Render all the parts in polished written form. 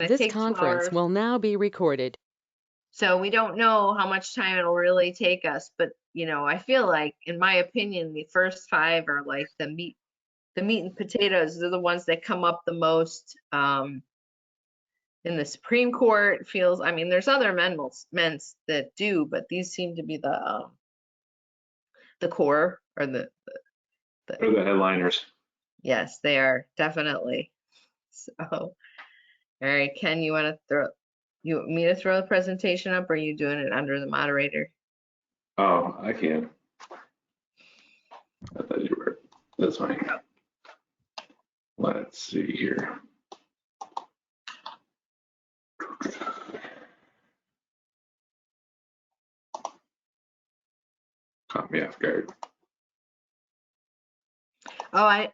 This take 2 conference hours. will now be recorded. So we don't know how much time it'll really take us, but you know, I feel like, in my opinion, the first 5 are like the meat and potatoes. They're the ones that come up the most. In the Supreme Court feels, I mean, there's other amendments that do, but these seem to be the core, or the Or the headliners. yes, they are definitely. So, all right, Ken, you want me to throw the presentation up, or are you doing it under the moderator? Oh, I can. I thought you were. That's fine. Let's see here. Caught me off guard. Oh,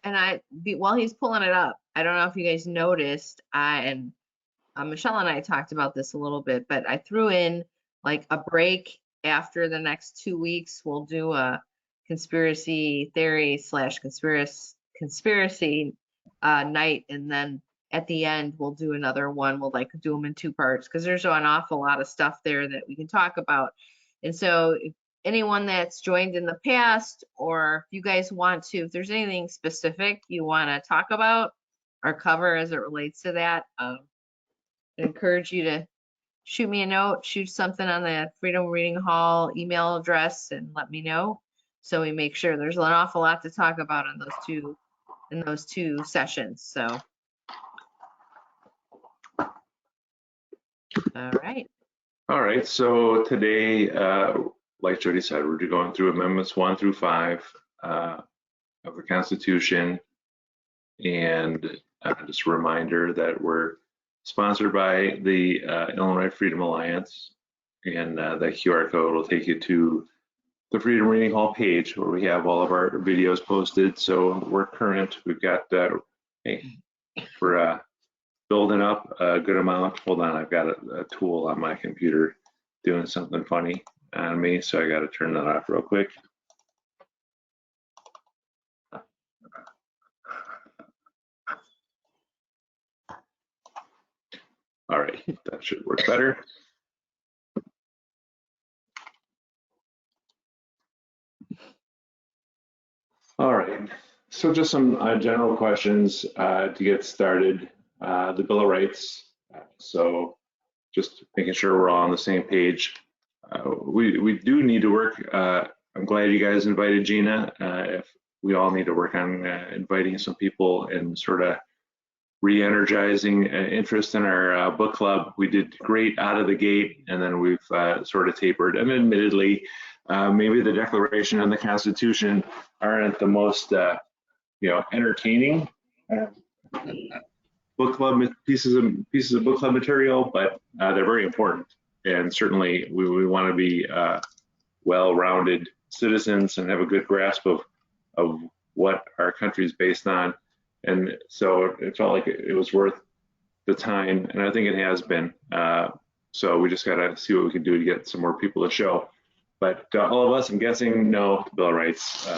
while he's pulling it up, I don't know if you guys noticed, Michelle and I talked about this a little bit, but I threw in like a break after the next 2 weeks. We'll do a conspiracy theory / conspiracy night, and then at the end we'll do another one. We'll like do them in 2 parts because there's an awful lot of stuff there that we can talk about. And so if anyone that's joined in the past, or if you guys want to, if there's anything specific you want to talk about or cover as it relates to that, I encourage you to shoot me a note, shoot something on the Freedom Reading Hall email address, and let me know, so we make sure. There's an awful lot to talk about in those two sessions. So, all right. All right. So today, like Jody said, we're going through amendments 1 through 5 of the Constitution, and just a reminder that we're sponsored by the Illinois Freedom Alliance, and that QR code will take you to the Freedom Reading Hall page where we have all of our videos posted. So we're current. We've got we're building up a good amount. Hold on, I've got a tool on my computer doing something funny on me, so I got to turn that off real quick. All right, that should work better. All right, so just some general questions to get started. The Bill of Rights. So just making sure we're all on the same page. We do need to work. I'm glad you guys invited Gina. If we all need to work on inviting some people and sort of re-energizing interest in our book club. We did great out of the gate, and then we've sort of tapered. And admittedly, maybe the Declaration and the Constitution aren't the most entertaining book club pieces of book club material, but they're very important. And certainly we want to be well-rounded citizens and have a good grasp of what our country is based on. And so it felt like it was worth the time, and I think it has been. So we just got to see what we can do to get some more people to show. But all of us, I'm guessing, know the Bill of Rights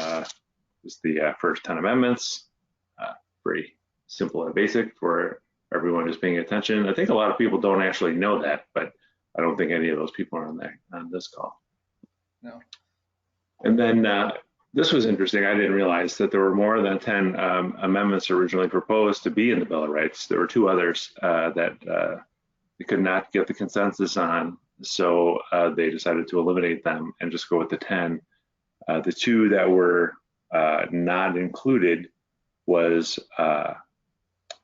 is the first 10 amendments. Very simple and basic for everyone who's paying attention. I think a lot of people don't actually know that, but I don't think any of those people are on this call. No. And then this was interesting. I didn't realize that there were more than 10 amendments originally proposed to be in the Bill of Rights. There were 2 others that they could not get the consensus on, so they decided to eliminate them and just go with the 10. The 2 that were not included was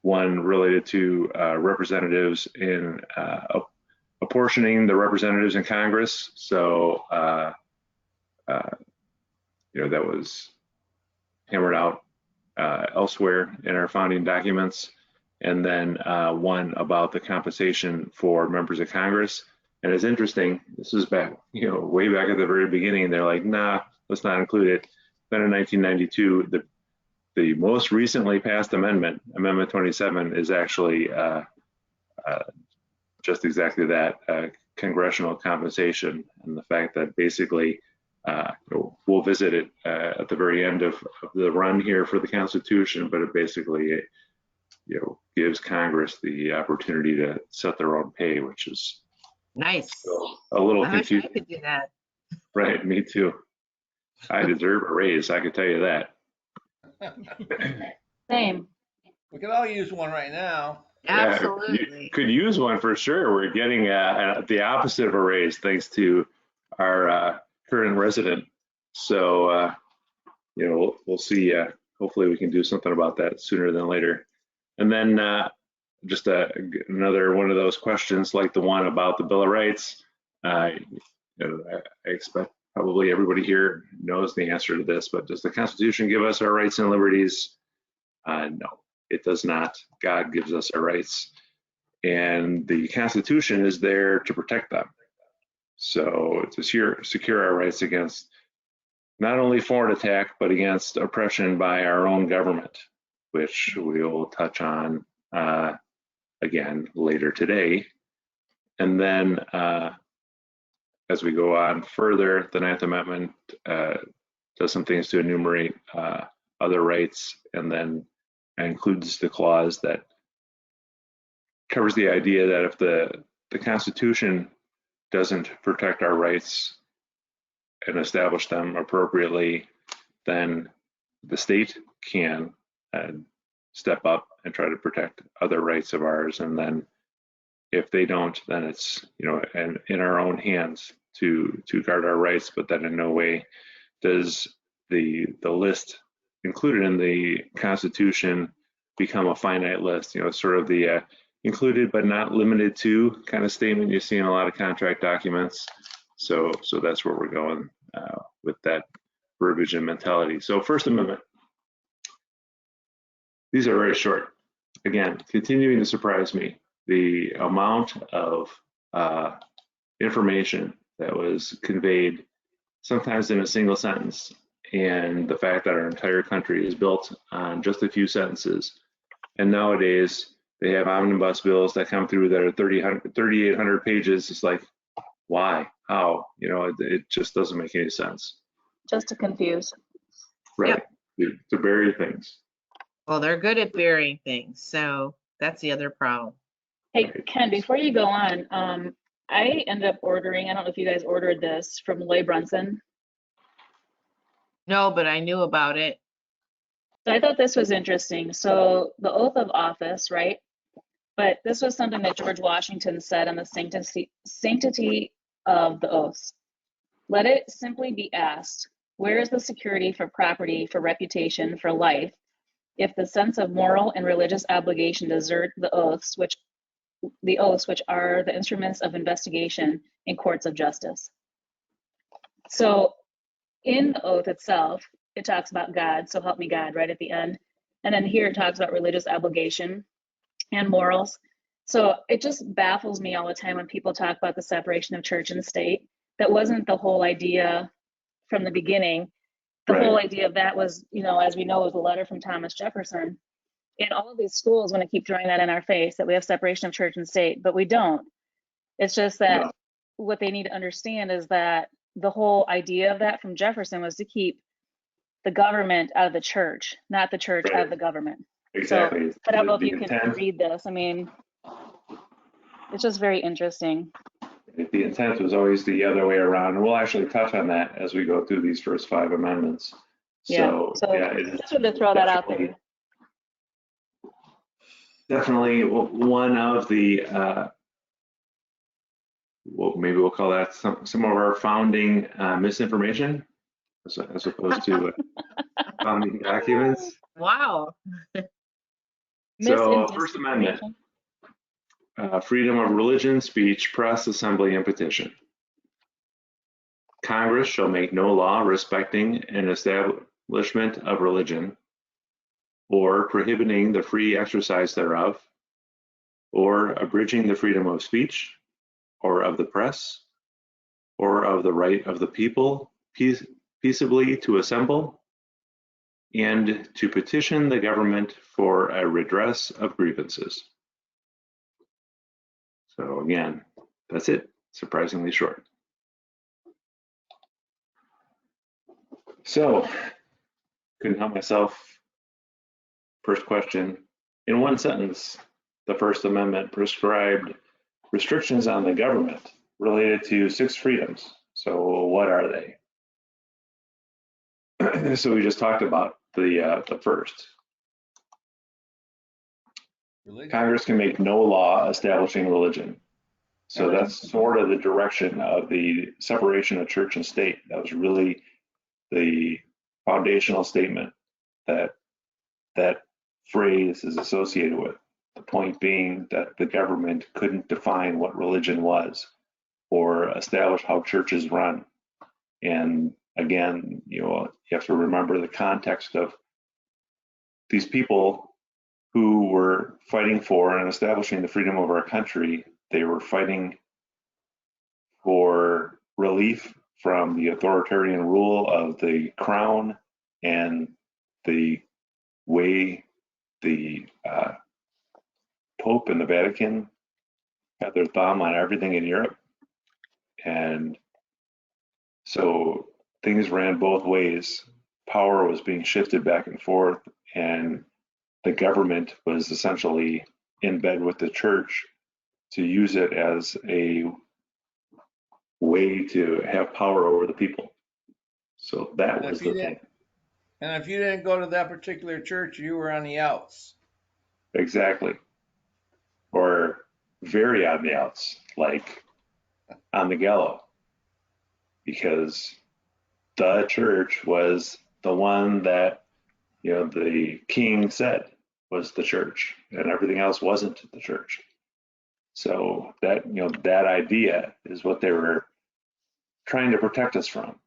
one related to representatives in apportioning the representatives in Congress. So that was hammered out elsewhere in our founding documents. And then one about the compensation for members of Congress. And it's interesting, this is back, way back at the very beginning, they're like, nah, let's not include it. Then in 1992, the most recently passed amendment, Amendment 27, is actually just exactly that, congressional compensation, and the fact that basically we'll visit it at the very end of the run here for the Constitution, but it basically gives Congress the opportunity to set their own pay, which is Nice. a little I wish I confusing. could do that. Right, me too. I deserve a raise, I can tell you that. Same. We could all use one right now. Yeah, Absolutely. could use one for sure. We're getting the opposite of a raise thanks to our current resident. So, we'll see. Hopefully we can do something about that sooner than later. And then just another one of those questions like the one about the Bill of Rights. I expect probably everybody here knows the answer to this, but does the Constitution give us our rights and liberties? No, it does not. God gives us our rights, and the Constitution is there to protect them. So to secure our rights against not only foreign attack, but against oppression by our own government, which we will touch on again later today. And then as we go on further, the Ninth Amendment does some things to enumerate other rights, and then includes the clause that covers the idea that if the Constitution doesn't protect our rights and establish them appropriately, then the state can step up and try to protect other rights of ours. And then if they don't, then it's in our own hands to guard our rights. But then in no way does the list included in the Constitution become a finite list. Sort of the included but not limited to kind of statement you see in a lot of contract documents. So that's where we're going with that verbiage and mentality. So First Amendment. These are very short. Again, continuing to surprise me, the amount of information that was conveyed, sometimes in a single sentence, and the fact that our entire country is built on just a few sentences. And nowadays, they have omnibus bills that come through that are 3,800 pages. It's like, why? How? It just doesn't make any sense. Just to confuse. Right. Yep. To bury things. Well, they're good at burying things, so that's the other problem. Hey, Ken, before you go on, I ended up ordering, I don't know if you guys ordered this from Leigh Brunson. No, but I knew about it. So I thought this was interesting. So the oath of office, right? But this was something that George Washington said on the sanctity of the oaths. Let it simply be asked, where is the security for property, for reputation, for life, if the sense of moral and religious obligation desert the oaths which are the instruments of investigation in courts of justice? So in the oath itself, it talks about God, so help me God, right at the end. And then here it talks about religious obligation and morals. So it just baffles me all the time when people talk about the separation of church and state. That wasn't the whole idea from the beginning. The whole idea of that was, as we know, was a letter from Thomas Jefferson. And all of these schools want to keep drawing that in our face, that we have separation of church and state, but we don't. It's just that what they need to understand is that the whole idea of that from Jefferson was to keep the government out of the church, not the church out of the government. Exactly. So, but I don't know if you can read this. I mean, it's just very interesting. The intent was always the other way around. And we'll actually touch on that as we go through these first 5 amendments. So just wanted to throw that out there. Definitely one of the, maybe we'll call that some of our founding misinformation, as opposed to founding documents. Wow. So First Amendment, freedom of religion, speech, press, assembly, and petition. Congress shall make no law respecting an establishment of religion, or prohibiting the free exercise thereof, or abridging the freedom of speech, or of the press, or of the right of the people peaceably to assemble, and to petition the government for a redress of grievances. So again, that's it, surprisingly short. So, couldn't help myself. First question, In one sentence, the First Amendment prescribed restrictions on the government related to 6 freedoms. So what are they? So we just talked about the first. Religion. Congress can make no law establishing religion. So that's sort of the direction of the separation of church and state. That was really the foundational statement that that phrase is associated with. The point being that the government couldn't define what religion was or establish how churches run. And again, you have to remember the context of these people who were fighting for and establishing the freedom of our country. They were fighting for relief from the authoritarian rule of the crown and the way the Pope and the Vatican had their thumb on everything in Europe. And so things ran both ways. Power was being shifted back and forth, and the government was essentially in bed with the church to use it as a way to have power over the people. So that And was if you the didn't, thing. and if you didn't go to that particular church, you were on the outs. Exactly. Or very on the outs, like on the gallows, because the church was the one that, the king said was the church, and everything else wasn't the church. So that, that idea is what they were trying to protect us from,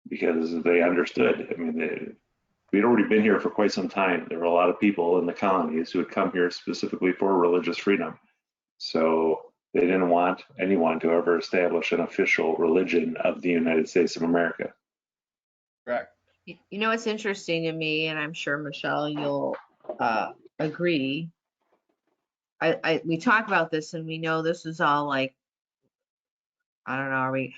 because they understood. I mean, we'd already been here for quite some time. There were a lot of people in the colonies who had come here specifically for religious freedom. So they didn't want anyone to ever establish an official religion of the United States of America. Correct. You know what's interesting to me, and I'm sure Michelle, you'll agree. We talk about this, and we know this is all like, I don't know, are we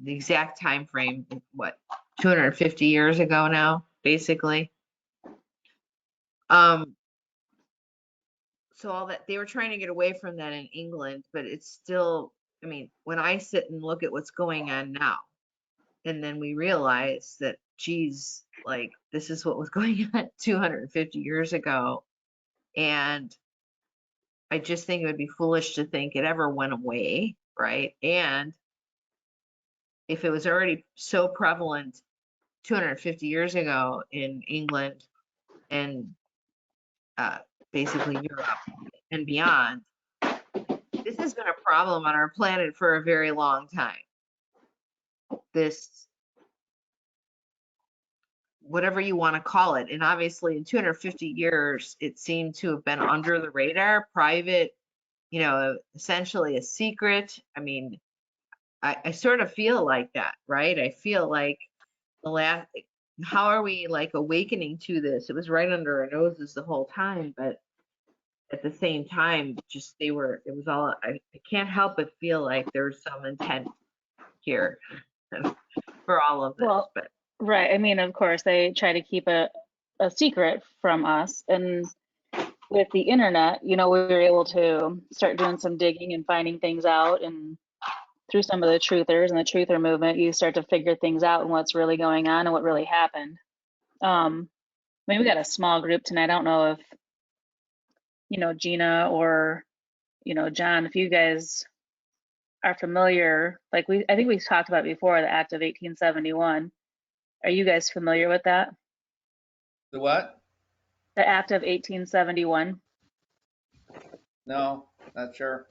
the exact time frame? What, 250 years ago now, basically. So all that they were trying to get away from that in England, but it's still, I mean, when I sit and look at what's going on now, and then we realize that, geez, like this is what was going on 250 years ago. And I just think it would be foolish to think it ever went away, right? And if it was already so prevalent 250 years ago in England and basically Europe and beyond, this has been a problem on our planet for a very long time. This, whatever you want to call it. And obviously in 250 years, it seemed to have been under the radar, private, essentially a secret. I mean, I sort of feel like that, right? I feel like how are we like awakening to this? It was right under our noses the whole time, but at the same time, just it was all, I can't help but feel like there's some intent here for all of this. Well, but right. I mean, of course, they try to keep a secret from us. And with the internet, we were able to start doing some digging and finding things out. And through some of the truthers and the truther movement, you start to figure things out and what's really going on and what really happened. I mean, we got a small group tonight. I don't know if, Gina or, John, if you guys are familiar, like I think we talked about before, the Act of 1871. Are you guys familiar with that? The what? The Act of 1871. No, not sure.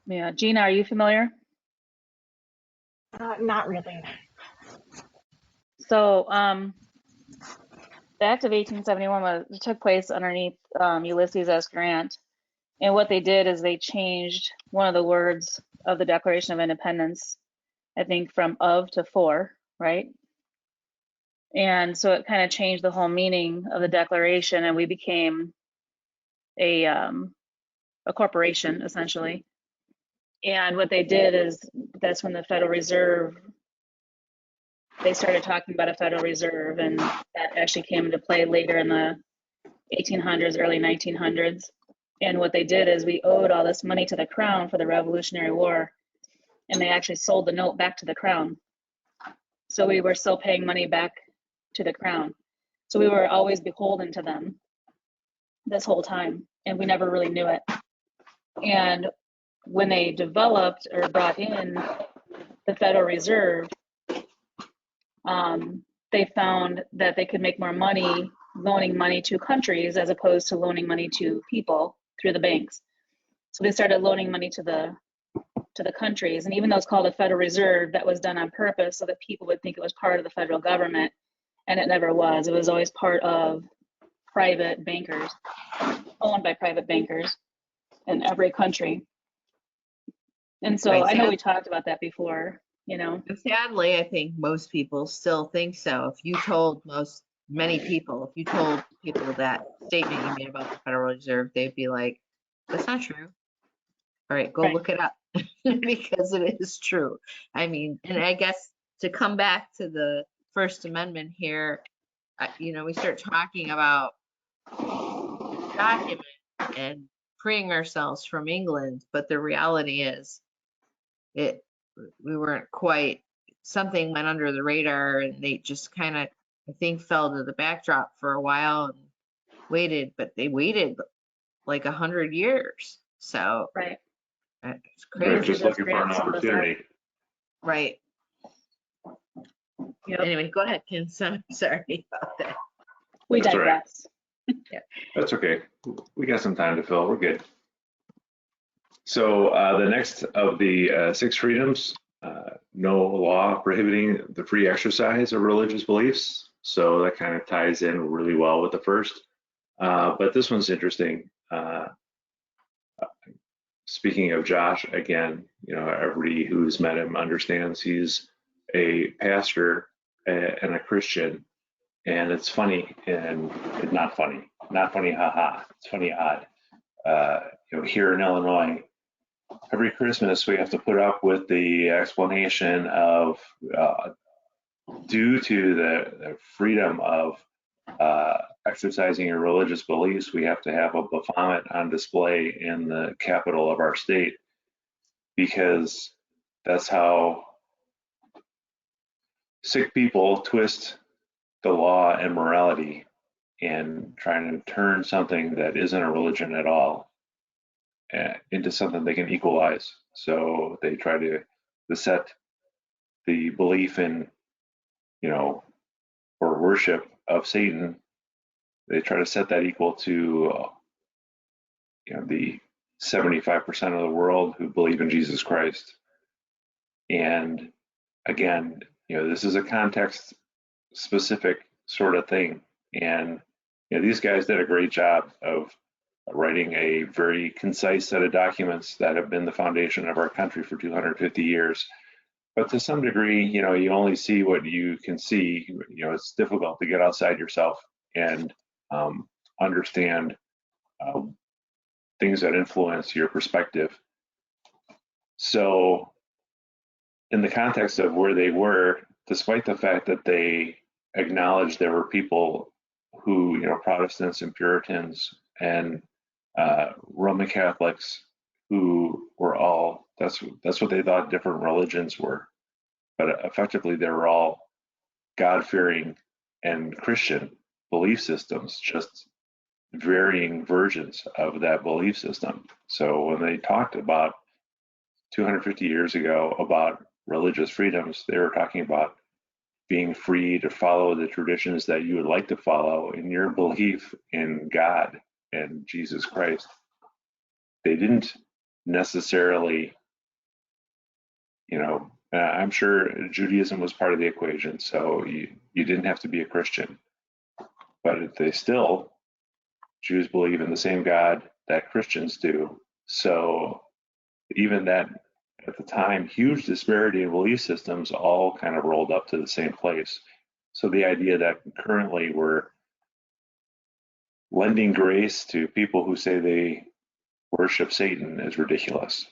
Yeah, Gina, are you familiar? Not really. So, the Act of 1871 took place underneath Ulysses S. Grant, and what they did is they changed one of the words of the Declaration of Independence, I think from of to for, right? And so it kind of changed the whole meaning of the Declaration, and we became a corporation essentially. And what they did is that's when the Federal Reserve, they started talking about a Federal Reserve, and that actually came into play later in the 1800s, early 1900s. And what they did is we owed all this money to the crown for the Revolutionary War, and they actually sold the note back to the crown. So we were still paying money back to the crown. So we were always beholden to them this whole time, and we never really knew it. And when they developed or brought in the Federal Reserve, they found that they could make more money loaning money to countries as opposed to loaning money to people through the banks. So they started loaning money to the countries, and even though it's called a Federal Reserve, that was done on purpose so that people would think it was part of the federal government, and it never was. It was always part of private bankers, owned by private bankers in every country. And so Right, I know Sam? we talked about that before, you know. And sadly, I think most people still think so. If you told many people, if you told people that statement you made about the Federal Reserve, they'd be like, that's not true. All right, go Right. look it up because it is true. I mean, and I guess to come back to the First Amendment here, we start talking about document and freeing ourselves from England, but the reality is we weren't quite, something went under the radar and they just kind of, I think, fell to the backdrop for a while and waited, but they waited like 100 years. So Right. it's They're crazy. just looking for an Grant some of this opportunity. Right. Yep. Anyway, go ahead, Ken. Sorry about that. We That's all right. digress. That's okay. We got some time to fill. We're good. So the next of the 6 freedoms, no law prohibiting the free exercise of religious beliefs. So that kind of ties in really well with the first. But this one's interesting. Speaking of Josh, again, everybody who's met him understands he's a pastor and a Christian. And it's funny and not funny, haha. It's funny, odd. Here in Illinois, every Christmas we have to put up with the explanation of due to the freedom of exercising your religious beliefs, we have to have a Baphomet on display in the capital of our state, because that's how sick people twist the law and morality and trying to turn something that isn't a religion at all into something they can equalize. So they try to set the belief in, or worship of Satan. They try to set that equal to, the 75% of the world who believe in Jesus Christ. And again, this is a context specific sort of thing. And these guys did a great job of writing a very concise set of documents that have been the foundation of our country for 250 years. But to some degree, you only see what you can see. It's difficult to get outside yourself and understand things that influence your perspective. So in the context of where they were, despite the fact that they acknowledged there were people who, Protestants and Puritans and Roman Catholics who were all, that's what they thought different religions were. But effectively, they were all God-fearing and Christian belief systems, just varying versions of that belief system. So when they talked about 250 years ago about religious freedoms, they were talking about being free to follow the traditions that you would like to follow in your belief in God and Jesus Christ. They didn't necessarily, I'm sure Judaism was part of the equation, so you didn't have to be a Christian. But Jews believe in the same God that Christians do. So even that, at the time, huge disparity in belief systems all kind of rolled up to the same place. So the idea that currently we're lending grace to people who say they worship Satan is ridiculous.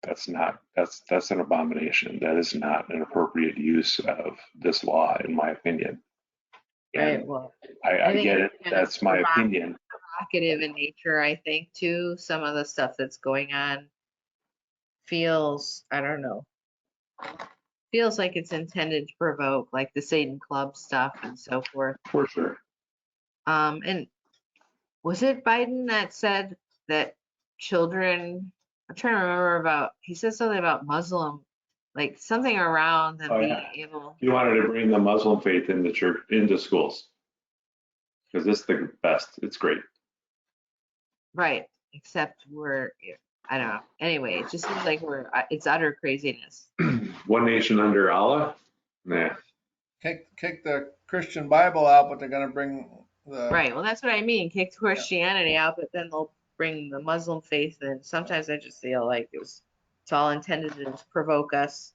That's an abomination. That is not an appropriate use of this law, in my opinion. Right. And Well, I think get it. it's kind of That's my provocative. opinion. provocative in nature, I think, too. Some of the stuff that's going on feels, I don't know, feels like it's intended to provoke, like the Satan Club stuff and so forth. For sure. And was it Biden that said that children, I'm trying to remember about, he said something about Muslim, like something around them Oh, being yeah. able, He wanted to bring the Muslim faith into church, into schools. Because it's the best. It's great. right, except we're, I don't know. Anyway, it just seems like it's utter craziness. One nation under Allah? Nah. Kick the Christian Bible out, but they're gonna bring the, Right, well, that's what I mean, kick Christianity out, but then they'll bring the Muslim faith in. Sometimes I just feel like it's all intended to provoke us.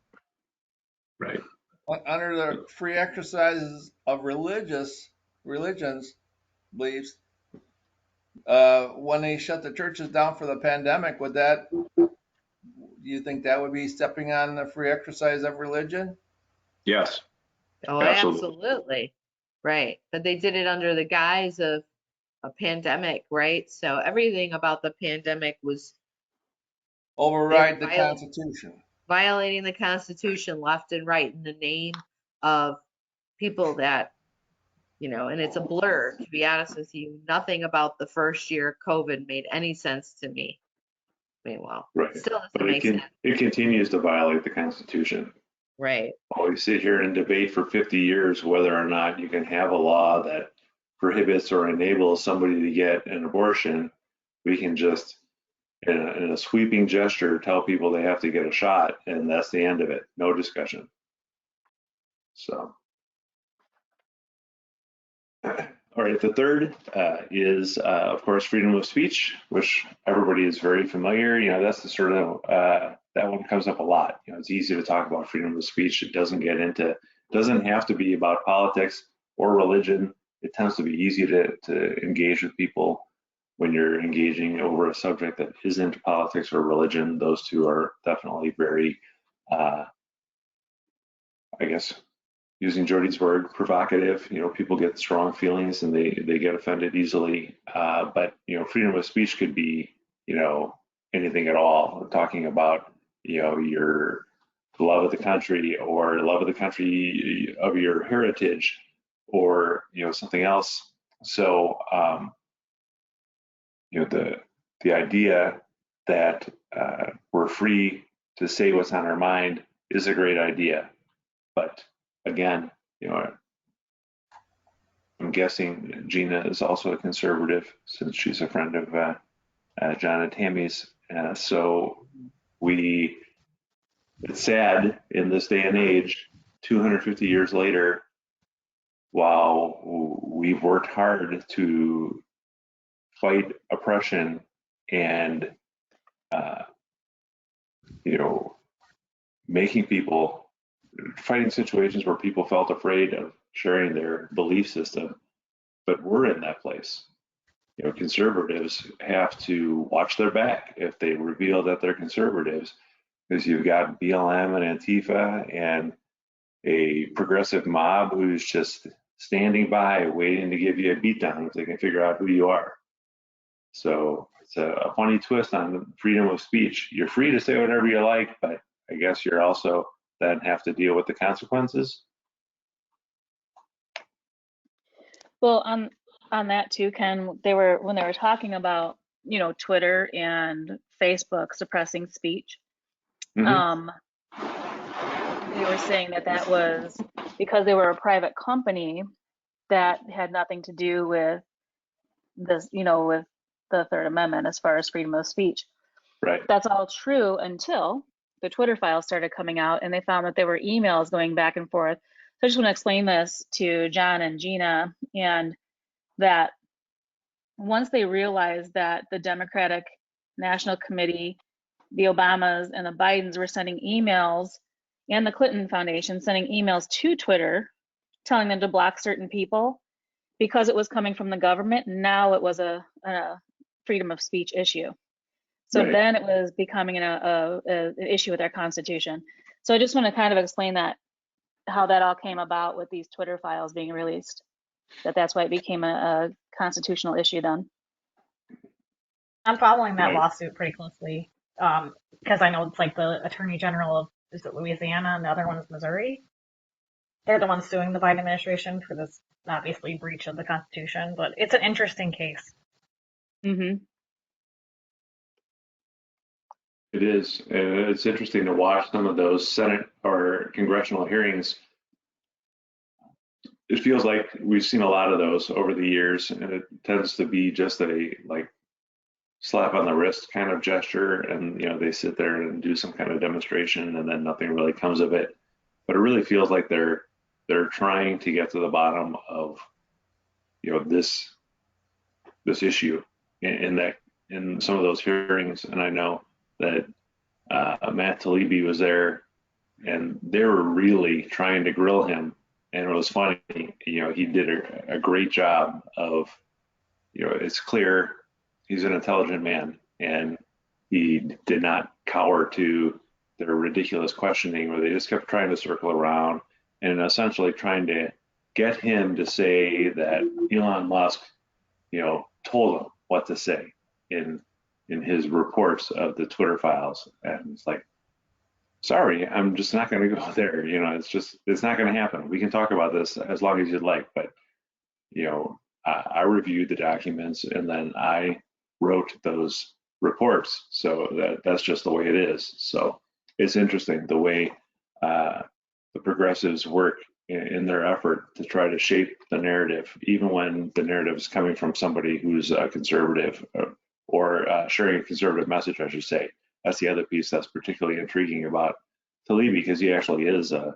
Right. under the free exercises of religions beliefs. When they shut the churches down for the pandemic, do you think that would be stepping on the free exercise of religion? Yes. Oh, Absolutely. absolutely. Right. But they did it under the guise of a pandemic, right? So everything about the pandemic was Override the They were Constitution. violating the Constitution left and right in the name of people that, and it's a blur, to be honest with you. Nothing about the first year of COVID made any sense to me. I mean, well, Right. still doesn't But make sense. it continues to violate the Constitution. Right. While we sit here and debate for 50 years whether or not you can have a law that prohibits or enables somebody to get an abortion, we can just, in a sweeping gesture, tell people they have to get a shot, and that's the end of it. No discussion. So, all right, the third is, of course, freedom of speech, which everybody is very familiar. That's the sort of, that one comes up a lot. It's easy to talk about freedom of speech. It doesn't have to be about politics or religion. It tends to be easy to engage with people when you're engaging over a subject that isn't politics or religion. Those two are definitely very, I guess, using Jody's word, provocative. People get strong feelings and they get offended easily. But freedom of speech could be anything at all. Talking about your love of the country or love of the country of your heritage or something else. So the idea that we're free to say what's on our mind is a great idea, but again, I'm guessing Gina is also a conservative since she's a friend of John and Tammy's. So it's sad in this day and age, 250 years later, while we've worked hard to fight oppression and, making people, fighting situations where people felt afraid of sharing their belief system, but we're in that place. Conservatives have to watch their back if they reveal that they're conservatives, because you've got BLM and Antifa and a progressive mob who's just standing by waiting to give you a beatdown if they can figure out who you are. So it's a funny twist on freedom of speech. You're free to say whatever you like, but I guess you're also then have to deal with the consequences. Well, on that too, Ken, when they were talking about, Twitter and Facebook suppressing speech, Mhm. they were saying that was because they were a private company that had nothing to do with this, with the Third Amendment as far as freedom of speech. Right. That's all true until the Twitter files started coming out and they found that there were emails going back and forth. So I just want to explain this to John and Gina, and that once they realized that the Democratic National Committee, the Obamas and the Bidens were sending emails, and the Clinton Foundation sending emails to Twitter telling them to block certain people because it was coming from the government, now it was a freedom of speech issue. So Right. then it was becoming an issue with our Constitution. So I just want to kind of explain that, how that all came about with these Twitter files being released, that's why it became a constitutional issue then. I'm following that Right. lawsuit pretty closely because I know it's like the Attorney General of, is it Louisiana, and the other one is Missouri. They're the ones suing the Biden administration for this obviously breach of the Constitution, but it's an interesting case. Mm-hmm. It is. And it's interesting to watch some of those Senate or congressional hearings. It feels like we've seen a lot of those over the years, and it tends to be just a like slap on the wrist kind of gesture, and they sit there and do some kind of demonstration, and then nothing really comes of it. But it really feels like they're trying to get to the bottom of this issue in some of those hearings. And I know that Matt Taibbi was there, and they were really trying to grill him. And it was funny, he did a great job of, it's clear he's an intelligent man, and he did not cower to their ridiculous questioning where they just kept trying to circle around and essentially trying to get him to say that Elon Musk, told him what to say in his reports of the Twitter files. And it's like, sorry, I'm just not going to go there. It's not going to happen. We can talk about this as long as you'd like, but I reviewed the documents and then I wrote those reports. So that's just the way it is. So it's interesting the way the progressives work in their effort to try to shape the narrative, even when the narrative is coming from somebody who's a conservative or sharing a conservative message, I should say. That's the other piece that's particularly intriguing about Taibbi, because he actually is a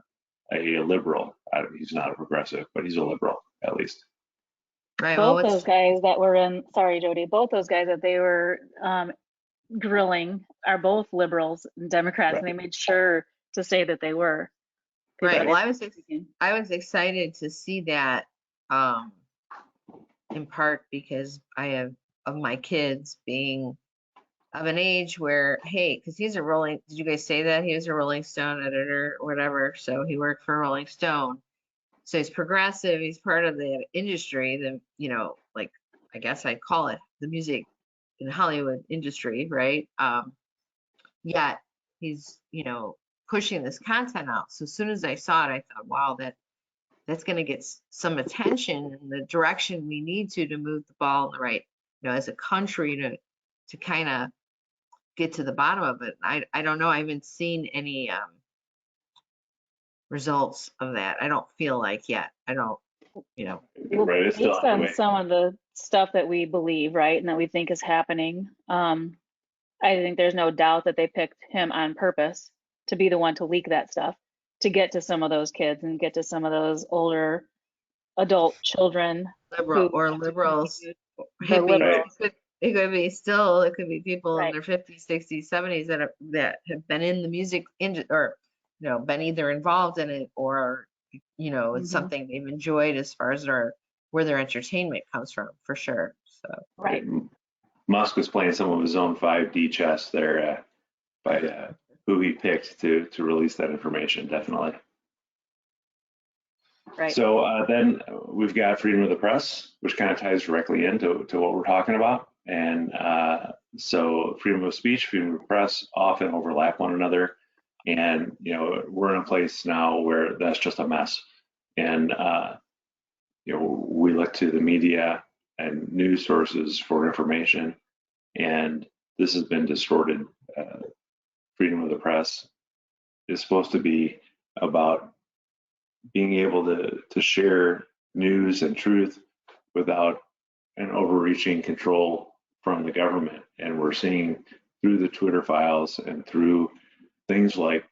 liberal. He's not a progressive, but he's a liberal, at least. Right. Well, Both those guys that were in, sorry, Jody, both those guys that they were grilling are both liberals and Democrats, Right. and they made sure to say that they were. right. Well, I was excited to see that, in part because I have of my kids being of an age where, hey, because he's a Rolling, did you guys say that? He was a Rolling Stone editor or whatever. So he worked for Rolling Stone. So he's progressive. He's part of the industry, like, I guess I'd call it the music in Hollywood industry, right? Yet he's, pushing this content out. So as soon as I saw it, I thought, wow, that's going to get some attention in the direction we need to move the ball in the right, as a country to kind of get to the bottom of it. I don't know. I haven't seen any results of that. I don't feel like yet. I don't, Well, Right, it's still based on the on way. some of the stuff that we believe, right, and that we think is happening, I think there's no doubt that they picked him on purpose to be the one to leak that stuff, to get to some of those kids and get to some of those older adult children. liberal who or have to liberals, the hippies. liberals. It could be still, it could be people in Right. their 50s, 60s, 70s that have been in the music or been either involved in it or it's Mhm. something they've enjoyed as far as where their entertainment comes from, for sure. So Right. Musk was playing some of his own 5D chess there by who he picked to release that information, definitely. Right. So then we've got freedom of the press, which kind of ties directly into what we're talking about. And so freedom of speech, freedom of press often overlap one another. And, we're in a place now where that's just a mess. And, we look to the media and news sources for information, and this has been distorted. Freedom of the press is supposed to be about being able to share news and truth without an overreaching control from the government. And we're seeing through the Twitter files and through things like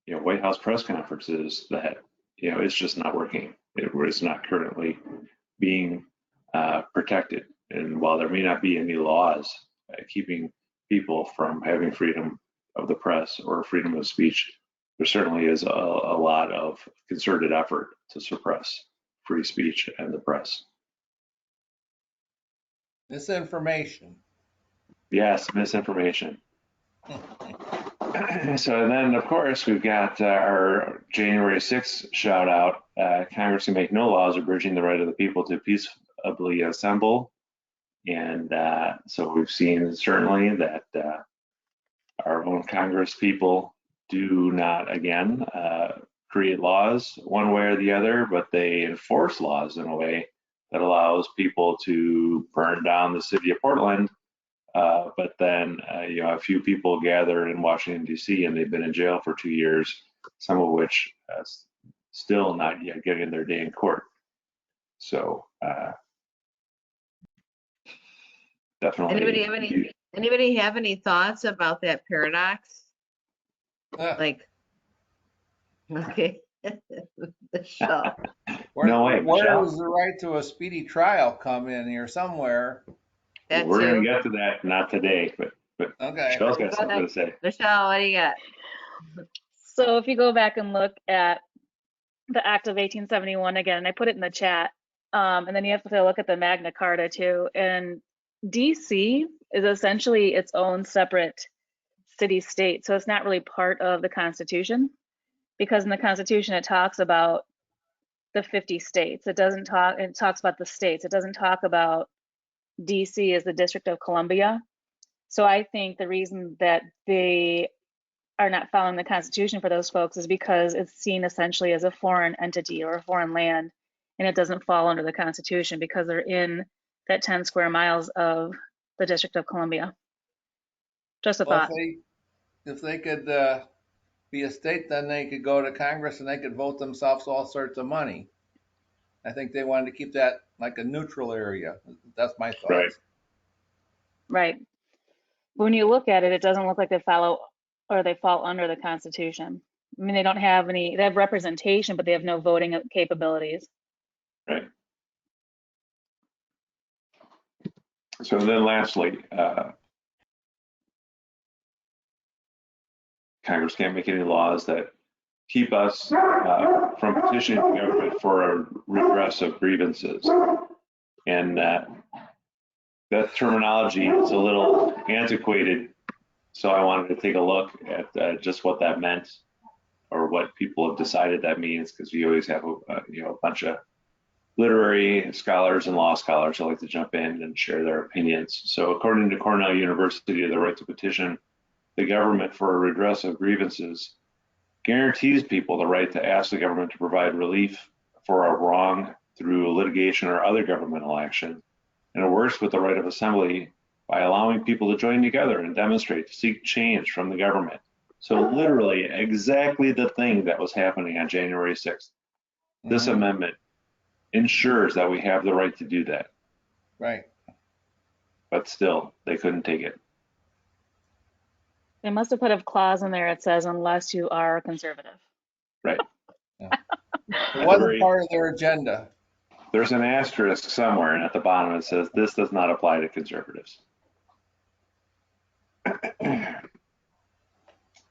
White House press conferences that it's just not working. It's not currently being protected. And while there may not be any laws keeping people from having freedom of the press or freedom of speech, there certainly is a lot of concerted effort to suppress free speech and the press. Misinformation. Yes, misinformation. So then, of course, we've got our January 6th shout out. Congress can make no laws abridging the right of the people to peaceably assemble And so we've seen certainly that our own Congress people do not, again, create laws one way or the other, but they enforce laws in a way that allows people to burn down the city of Portland. But then, a few people gather in Washington, D.C., and they've been in jail for 2 years, some of which still not yet getting their day in court. So definitely. Anybody have any thoughts about that paradox? Like, okay. Michelle. No way, Where Michelle. does the right to a speedy trial come in here somewhere? That We're going too. to get to that, not today, but Okay. Michelle's got something to say. Michelle, what do you got? So if you go back and look at the Act of 1871 again, I put it in the chat, and then you have to look at the Magna Carta too. And DC is essentially its own separate city-state, so it's not really part of the Constitution, because in the Constitution it talks about the 50 states. It talks about the states. It doesn't talk about DC as the District of Columbia. So I think the reason that they are not following the Constitution for those folks is because it's seen essentially as a foreign entity or a foreign land, and it doesn't fall under the Constitution because they're in that 10 square miles of the District of Columbia. Just a Well, thought. if they could be a state, then they could go to Congress and they could vote themselves all sorts of money. I think they wanted to keep that like a neutral area. That's my thoughts. Right. Right. When you look at it, it doesn't look like they follow or they fall under the Constitution. I mean, they don't have any, they have representation, but they have no voting capabilities. Right. So then lastly, Congress can't make any laws that keep us from petitioning the government for a redress of grievances. And that terminology is a little antiquated. So I wanted to take a look at just what that meant, or what people have decided that means, because we always have a bunch of literary scholars and law scholars who like to jump in and share their opinions. So according to Cornell University, the right to petition the government for a redress of grievances guarantees people the right to ask the government to provide relief for a wrong through litigation or other governmental action. And it works with the right of assembly by allowing people to join together and demonstrate to seek change from the government. So literally exactly the thing that was happening on January 6th. This amendment ensures that we have the right to do that. Right. But still, they couldn't take it. They must have put a clause in there that says unless you are conservative. Right. It wasn't part of their agenda. There's an asterisk somewhere, and at the bottom it says this does not apply to conservatives.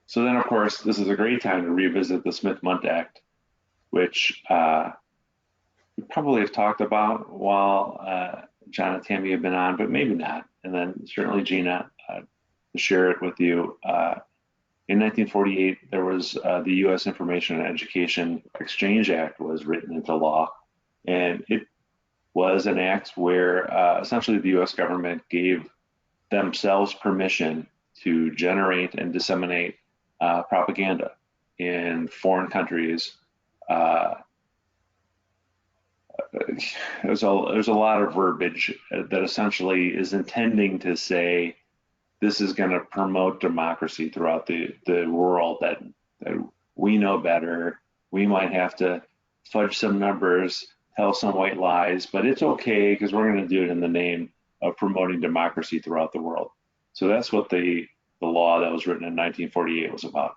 So then, of course, this is a great time to revisit the Smith-Mundt Act, which we probably have talked about while John and Tammy have been on, but maybe not. And then certainly Gina, to share it with you. In 1948, there was the U.S. Information and Education Exchange Act was written into law, and it was an act where essentially the U.S. government gave themselves permission to generate and disseminate propaganda in foreign countries. There's a lot of verbiage that essentially is intending to say this is going to promote democracy throughout the world, that we know better. We might have to fudge some numbers, tell some white lies, but it's okay because we're going to do it in the name of promoting democracy throughout the world. So that's what the law that was written in 1948 was about.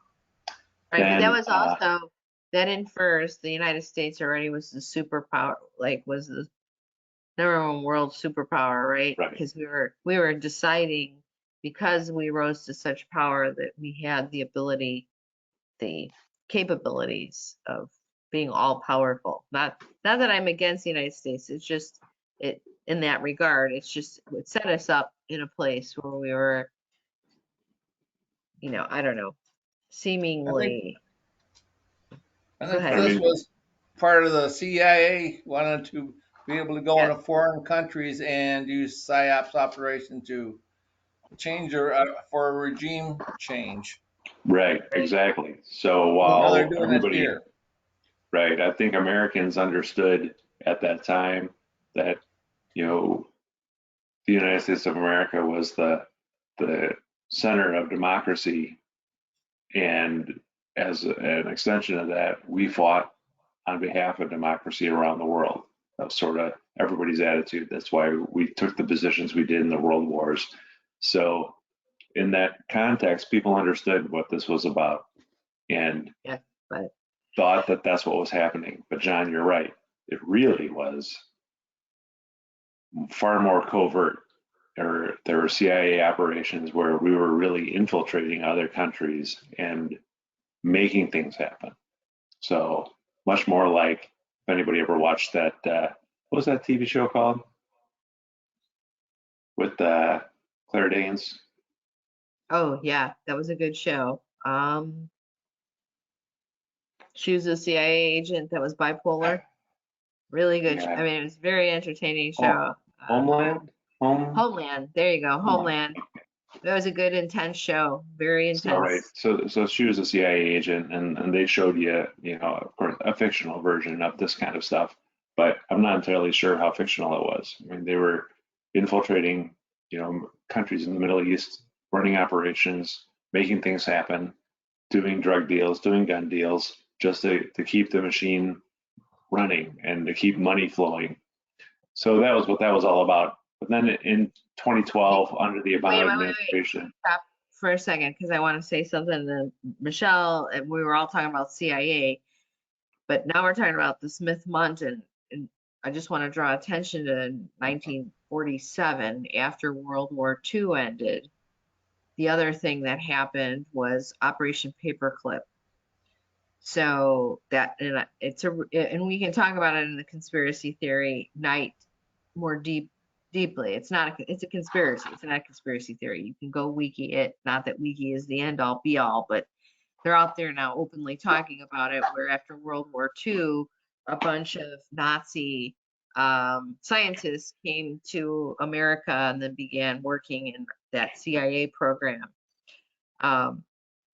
Right, And, but that was also, that infers the United States already was the superpower, was the number one world superpower, right? Right. Because we were deciding, because we rose to such power, that we had the ability, the capabilities of being all powerful. Not that I'm against the United States. It's just it in that regard. It's just it set us up in a place where we were, I don't know, seemingly. I think this was part of the CIA wanted to be able to go into foreign countries and use PSYOPs operation to change for a regime change. Right, exactly. So Now they're while doing it everybody, here. right, I think Americans understood at that time that, you know, the United States of America was the center of democracy, and as an extension of that, we fought on behalf of democracy around the world. That was sort of everybody's attitude. That's why we took the positions we did in the world wars. So in that context, people understood what this was about and Yeah, but thought that that's what was happening. But John, you're right. It really was far more covert. There were CIA operations where we were really infiltrating other countries and making things happen. So much more like if anybody ever watched that, what was that TV show called with Claire Danes? oh yeah, that was a good show. She was a CIA agent that was bipolar. Really good. Yeah. I mean, it was a very entertaining Oh, show. Homeland? Homeland. There you go. Homeland. That was a good, intense show. Very intense. All right. So she was a CIA agent, and they showed you, of course, a fictional version of this kind of stuff. But I'm not entirely sure how fictional it was. I mean, they were infiltrating, countries in the Middle East, running operations, making things happen, doing drug deals, doing gun deals, just to keep the machine running and to keep money flowing. So that was what that was all about. But then in 2012, under the Obama administration. Stop for a second, because I want to say something to Michelle. And we were all talking about CIA, but now we're talking about the Smith-Mundt, and I just want to draw attention to 1947, after World War II ended. The other thing that happened was Operation Paperclip. So that, and we can talk about it in the conspiracy theory night more deeply. It's a conspiracy. It's not a conspiracy theory. You can go wiki it. Not that wiki is the end all be all, but they're out there now openly talking about it, where after World War II, a bunch of Nazi scientists came to America and then began working in that CIA program.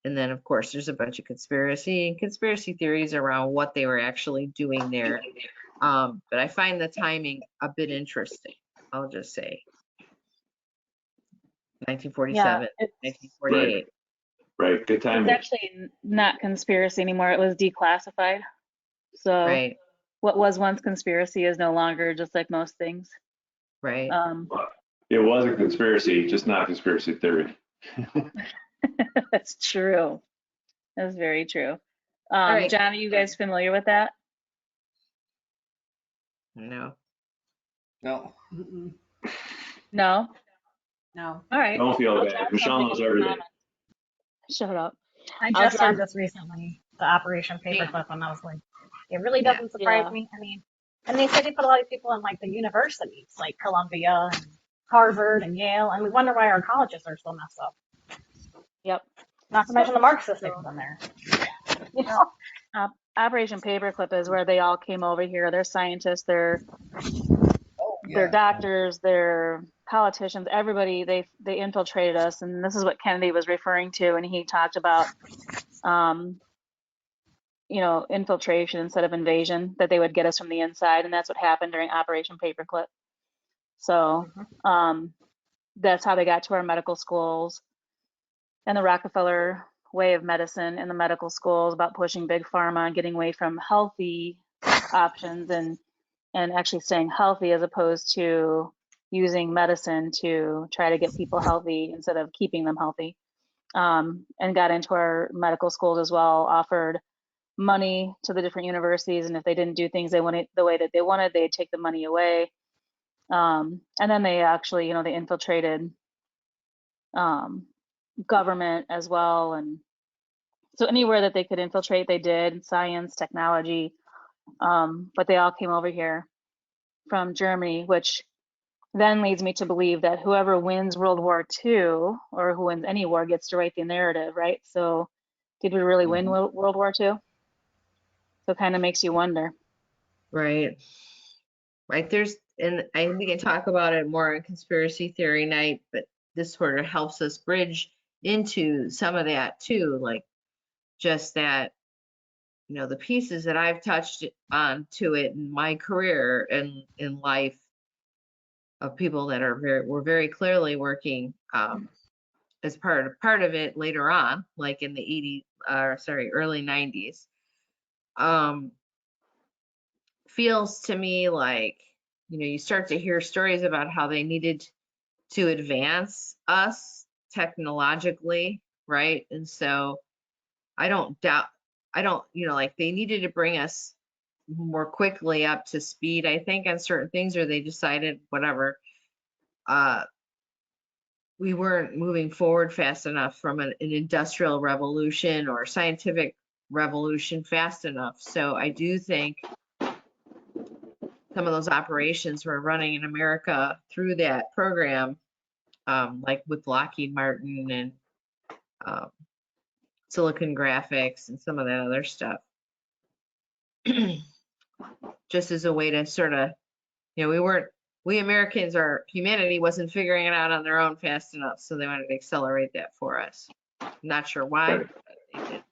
And then, of course, there's a bunch of conspiracy theories around what they were actually doing there. But I find the timing a bit interesting, I'll just say. 1947, 1948. Right, good timing. It's actually not conspiracy anymore. It was declassified. So Right, what was once conspiracy is no longer, just like most things. right. It was a conspiracy, just not a conspiracy theory. That's true. That's very true. right. John, are you guys familiar with that? No. No. Mm-mm. No? No. All right. Don't feel I'll bad. drop Michelle something knows in the everything. comments. Shut up. I I'll just heard drop- this recently, the Operation Paperclip, and I was like, it really Yeah. doesn't surprise Yeah. me. I mean, and they say they put a lot of people in like the universities, like Columbia and Harvard and Yale, and we wonder why our colleges are so messed up. Yep. Not to mention the Marxists they put in there. You know? Operation Paperclip is where they all came over here. They're scientists, they're Oh, they're yeah. doctors, they're politicians, everybody, they infiltrated us. And this is what Kennedy was referring to when he talked about infiltration instead of invasion, that they would get us from the inside, and that's what happened during Operation Paperclip. So that's how they got to our medical schools and the Rockefeller way of medicine in the medical schools, about pushing big pharma and getting away from healthy options and actually staying healthy, as opposed to using medicine to try to get people healthy instead of keeping them healthy. And got into our medical schools as well, offered money to the different universities, and if they didn't do things they wanted the way that they wanted, they'd take the money away. And then they actually, they infiltrated government as well, and so anywhere that they could infiltrate, they did. Science, technology, but they all came over here from Germany, which then leads me to believe that whoever wins World War II, or who wins any war, gets to write the narrative, right? So did we really win World War II? So it kind of makes you wonder. Right. right? And we can talk about it more on conspiracy theory night, but this sort of helps us bridge into some of that too, like just that, the pieces that I've touched on to it in my career and in life of people that were very clearly working as part of it later on, like in the early 90s. Feels to me like, you start to hear stories about how they needed to advance us technologically, right? And so I don't, like they needed to bring us more quickly up to speed, I think, on certain things, or they decided whatever. We weren't moving forward fast enough from an industrial revolution or scientific revolution fast enough. So I do think some of those operations were running in America through that program, like with Lockheed Martin and Silicon Graphics and some of that other stuff. Just as a way to sort of, we Americans, humanity wasn't figuring it out on their own fast enough, so they wanted to accelerate that for us. Not sure why, Right. but they did.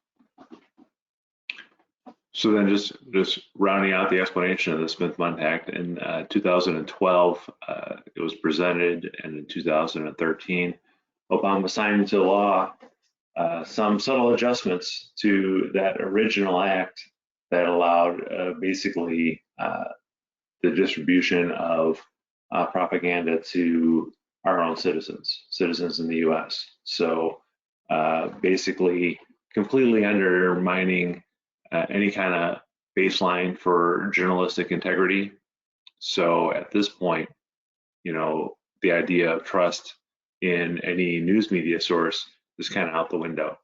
So then just rounding out the explanation of the Smith-Mundt Act, in 2012, it was presented, and in 2013, Obama signed into law some subtle adjustments to that original act that allowed basically the distribution of propaganda to our own citizens in the US. So basically completely undermining any kind of baseline for journalistic integrity. So at this point, the idea of trust in any news media source is kind of out the window.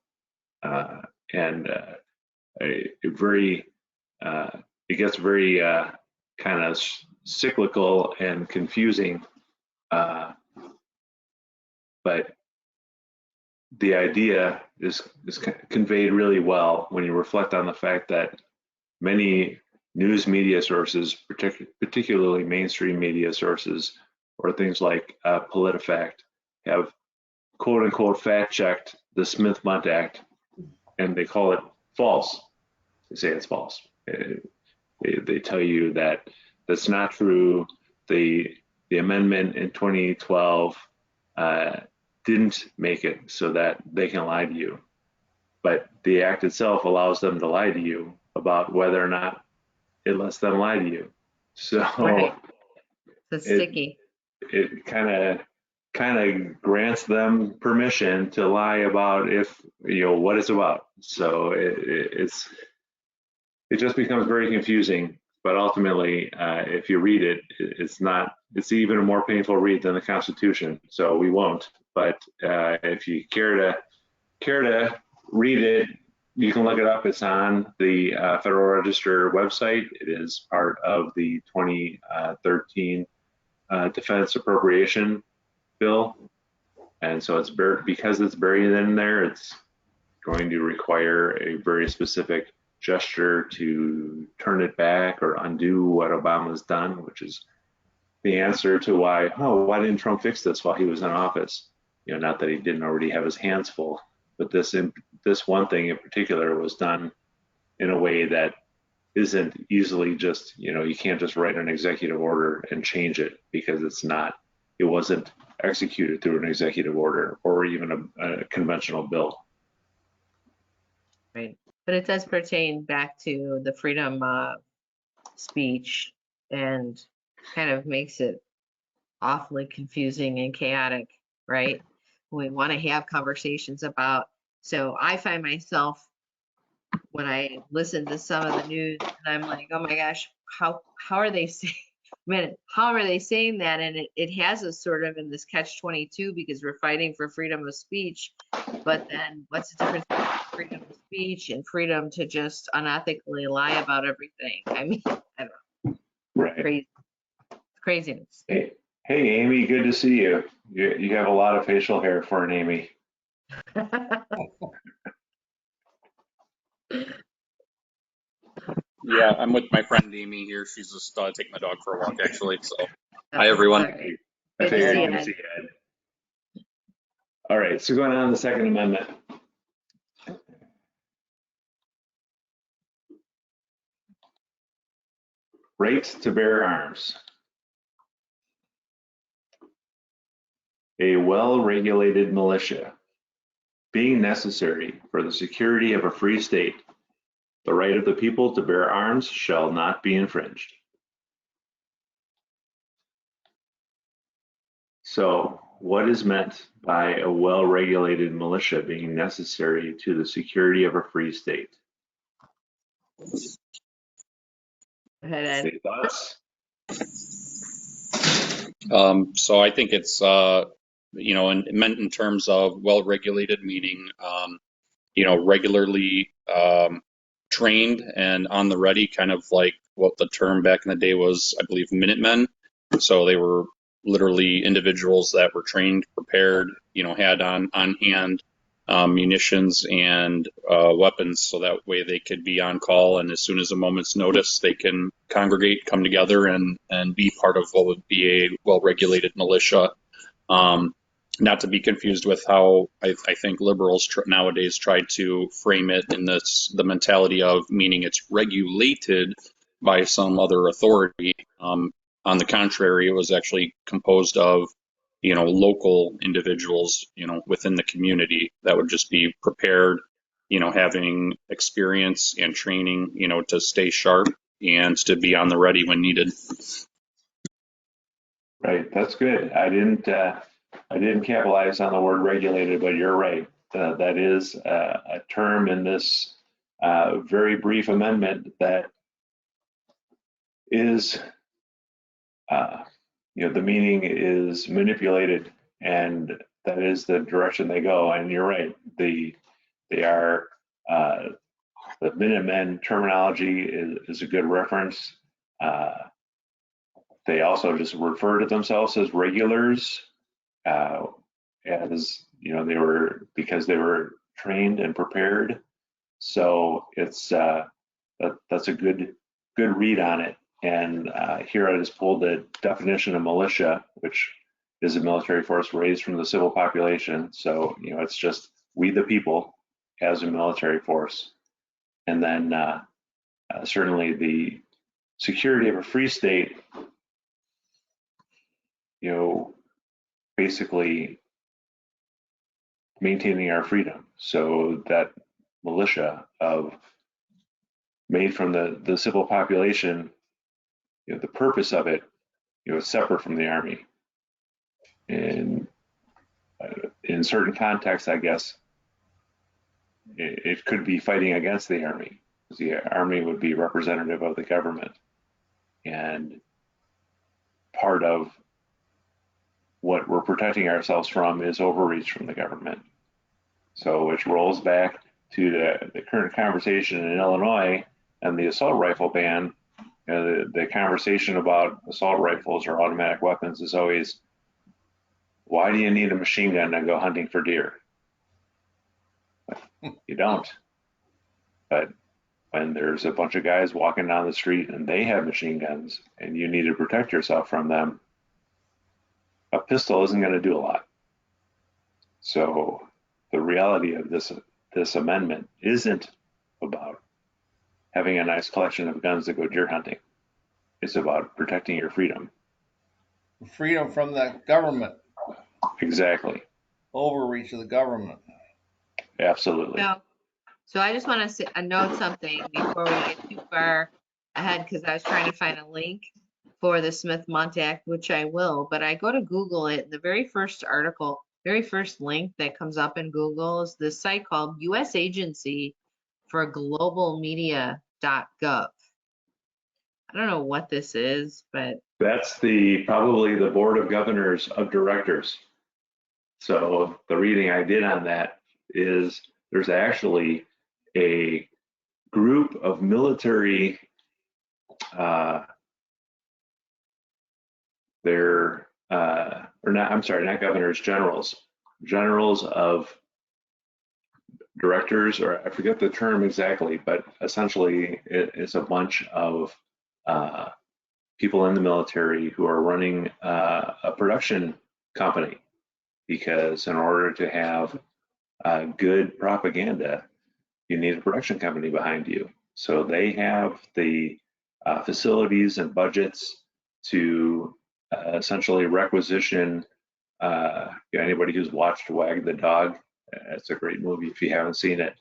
And it gets very kind of cyclical and confusing. But the idea is conveyed really well when you reflect on the fact that many news media sources, particularly mainstream media sources, or things like PolitiFact, have quote unquote fact checked the Smith-Mundt Act, and they call it false. They say it's false. They tell you that that's not true. The amendment in 2012 didn't make it so that they can lie to you. But the act itself allows them to lie to you about whether or not it lets them lie to you. So Right. It's sticky. It kind of grants them permission to lie about what it's about. So it just becomes very confusing. But ultimately, if you read it, it's even a more painful read than the Constitution. So we won't. But if you care to read it, you can look it up. It's on the Federal Register website. It is part of the 2013 Defense Appropriation Bill. And so because it's buried in there, it's going to require a very specific gesture to turn it back or undo what Obama's done, which is the answer to why didn't Trump fix this while he was in office? Not that he didn't already have his hands full, but this one thing in particular was done in a way that isn't easily just, you can't just write an executive order and change it, because it wasn't executed through an executive order or even a conventional bill. Right. But it does pertain back to the freedom of speech, and kind of makes it awfully confusing and chaotic, right? We want to have conversations about. So I find myself, when I listen to some of the news, and I'm like, oh my gosh, how are they saying? How are they saying that? And it has us sort of in this catch-22, because we're fighting for freedom of speech, but then what's the difference between freedom of speech and freedom to just unethically lie about everything? I mean, I don't know. Right. Craziness. Hey, Amy, good to see you. You have a lot of facial hair for an Amy. Yeah, I'm with my friend Amy here. She's just taking the dog for a walk, actually. So, hi, Oh, everyone. all right. I Good to figured see you'd Ed. see Ed. All right, so going on to the Second Amendment. Right to bear arms. A well-regulated militia being necessary for the security of a free state, the right of the people to bear arms shall not be infringed. So, what is meant by a well-regulated militia being necessary to the security of a free state? Go ahead, Ed. Any thoughts? So I think it's, meant in terms of well-regulated, meaning, regularly trained and on the ready, kind of like what the term back in the day was, I believe, Minutemen. So they were literally individuals that were trained, prepared, had on hand munitions and weapons, so that way they could be on call, and as soon as a moment's notice, they can congregate, come together, and be part of what would be a well-regulated militia. Not to be confused with how I think liberals nowadays try to frame it in the mentality of meaning it's regulated by some other authority. On the contrary, it was actually composed of, local individuals, within the community that would just be prepared, having experience and training, to stay sharp and to be on the ready when needed. Right, that's good. I didn't capitalize on the word regulated, but you're right. That is a term in this very brief amendment that is, the meaning is manipulated, and that is the direction they go. And you're right. They are the Minutemen terminology is a good reference. They also just refer to themselves as regulars, as they were, because they were trained and prepared. So it's that's a good read on it. And here I just pulled the definition of militia, which is a military force raised from the civil population. So it's just we the people as a military force. And then certainly the security of a free state, basically maintaining our freedom. So that militia made from the civil population, the purpose of it, is separate from the army. And in certain contexts, I guess, it could be fighting against the army, because the army would be representative of the government. And part of what we're protecting ourselves from is overreach from the government. So which rolls back to the current conversation in Illinois and the assault rifle ban. The conversation about assault rifles or automatic weapons is always, why do you need a machine gun to go hunting for deer? You don't. But when there's a bunch of guys walking down the street and they have machine guns and you need to protect yourself from them, a pistol isn't going to do a lot. So the reality of this amendment isn't about having a nice collection of guns to go deer hunting. It's about protecting your freedom. Freedom from the government, Exactly. overreach of the government. Absolutely. So I just want to note something before we get too far ahead, because I was trying to find a link for the Smith-Mundt Act, which I will, but I go to Google it. The very first article, very first link that comes up in Google is this site called U.S. Agency for Global Media.gov. I don't know what this is, but That's probably the Board of Governors of Directors. So the reading I did on that is there's actually a group of military, not governors, generals of directors, or I forget the term exactly, but essentially it's a bunch of people in the military who are running a production company, because in order to have good propaganda, you need a production company behind you. So they have the facilities and budgets to essentially requisition anybody who's watched Wag the Dog. It's a great movie if you haven't seen it.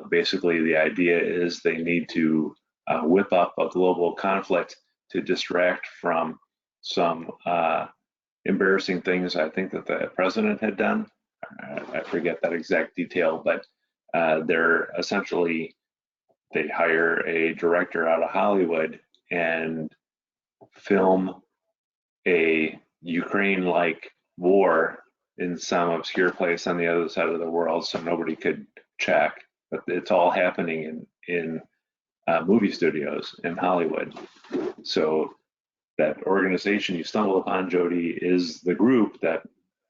Basically, the idea is they need to whip up a global conflict to distract from some embarrassing things I think that the president had done. I forget that exact detail, but they're essentially, they hire a director out of Hollywood and film a Ukraine-like war in some obscure place on the other side of the world so nobody could check. But it's all happening in movie studios in Hollywood. So that organization you stumble upon, Jody, is the group that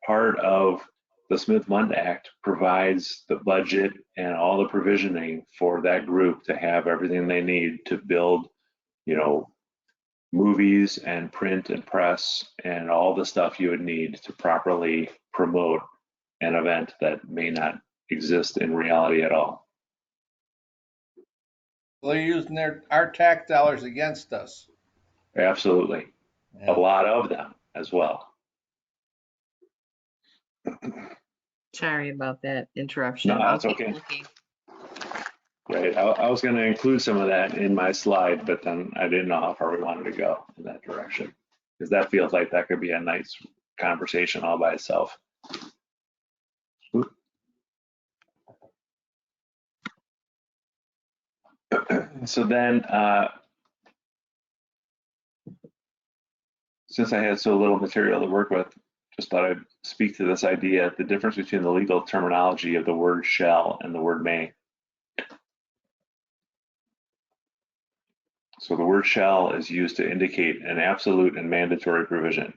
part of the Smith-Mundt Act provides the budget and all the provisioning for that group to have everything they need to build, movies and print and press and all the stuff you would need to properly promote an event that may not exist in reality at all. They're using our tax dollars against us. Absolutely. Yeah. A lot of them as well. Sorry about that interruption. No, that's I'll keep okay. looking. Right. I was going to include some of that in my slide, but then I didn't know how far we wanted to go in that direction, because that feels like that could be a nice conversation all by itself. So then, since I had so little material to work with, just thought I'd speak to this idea, the difference between the legal terminology of the word shall and the word may. So the word shall is used to indicate an absolute and mandatory provision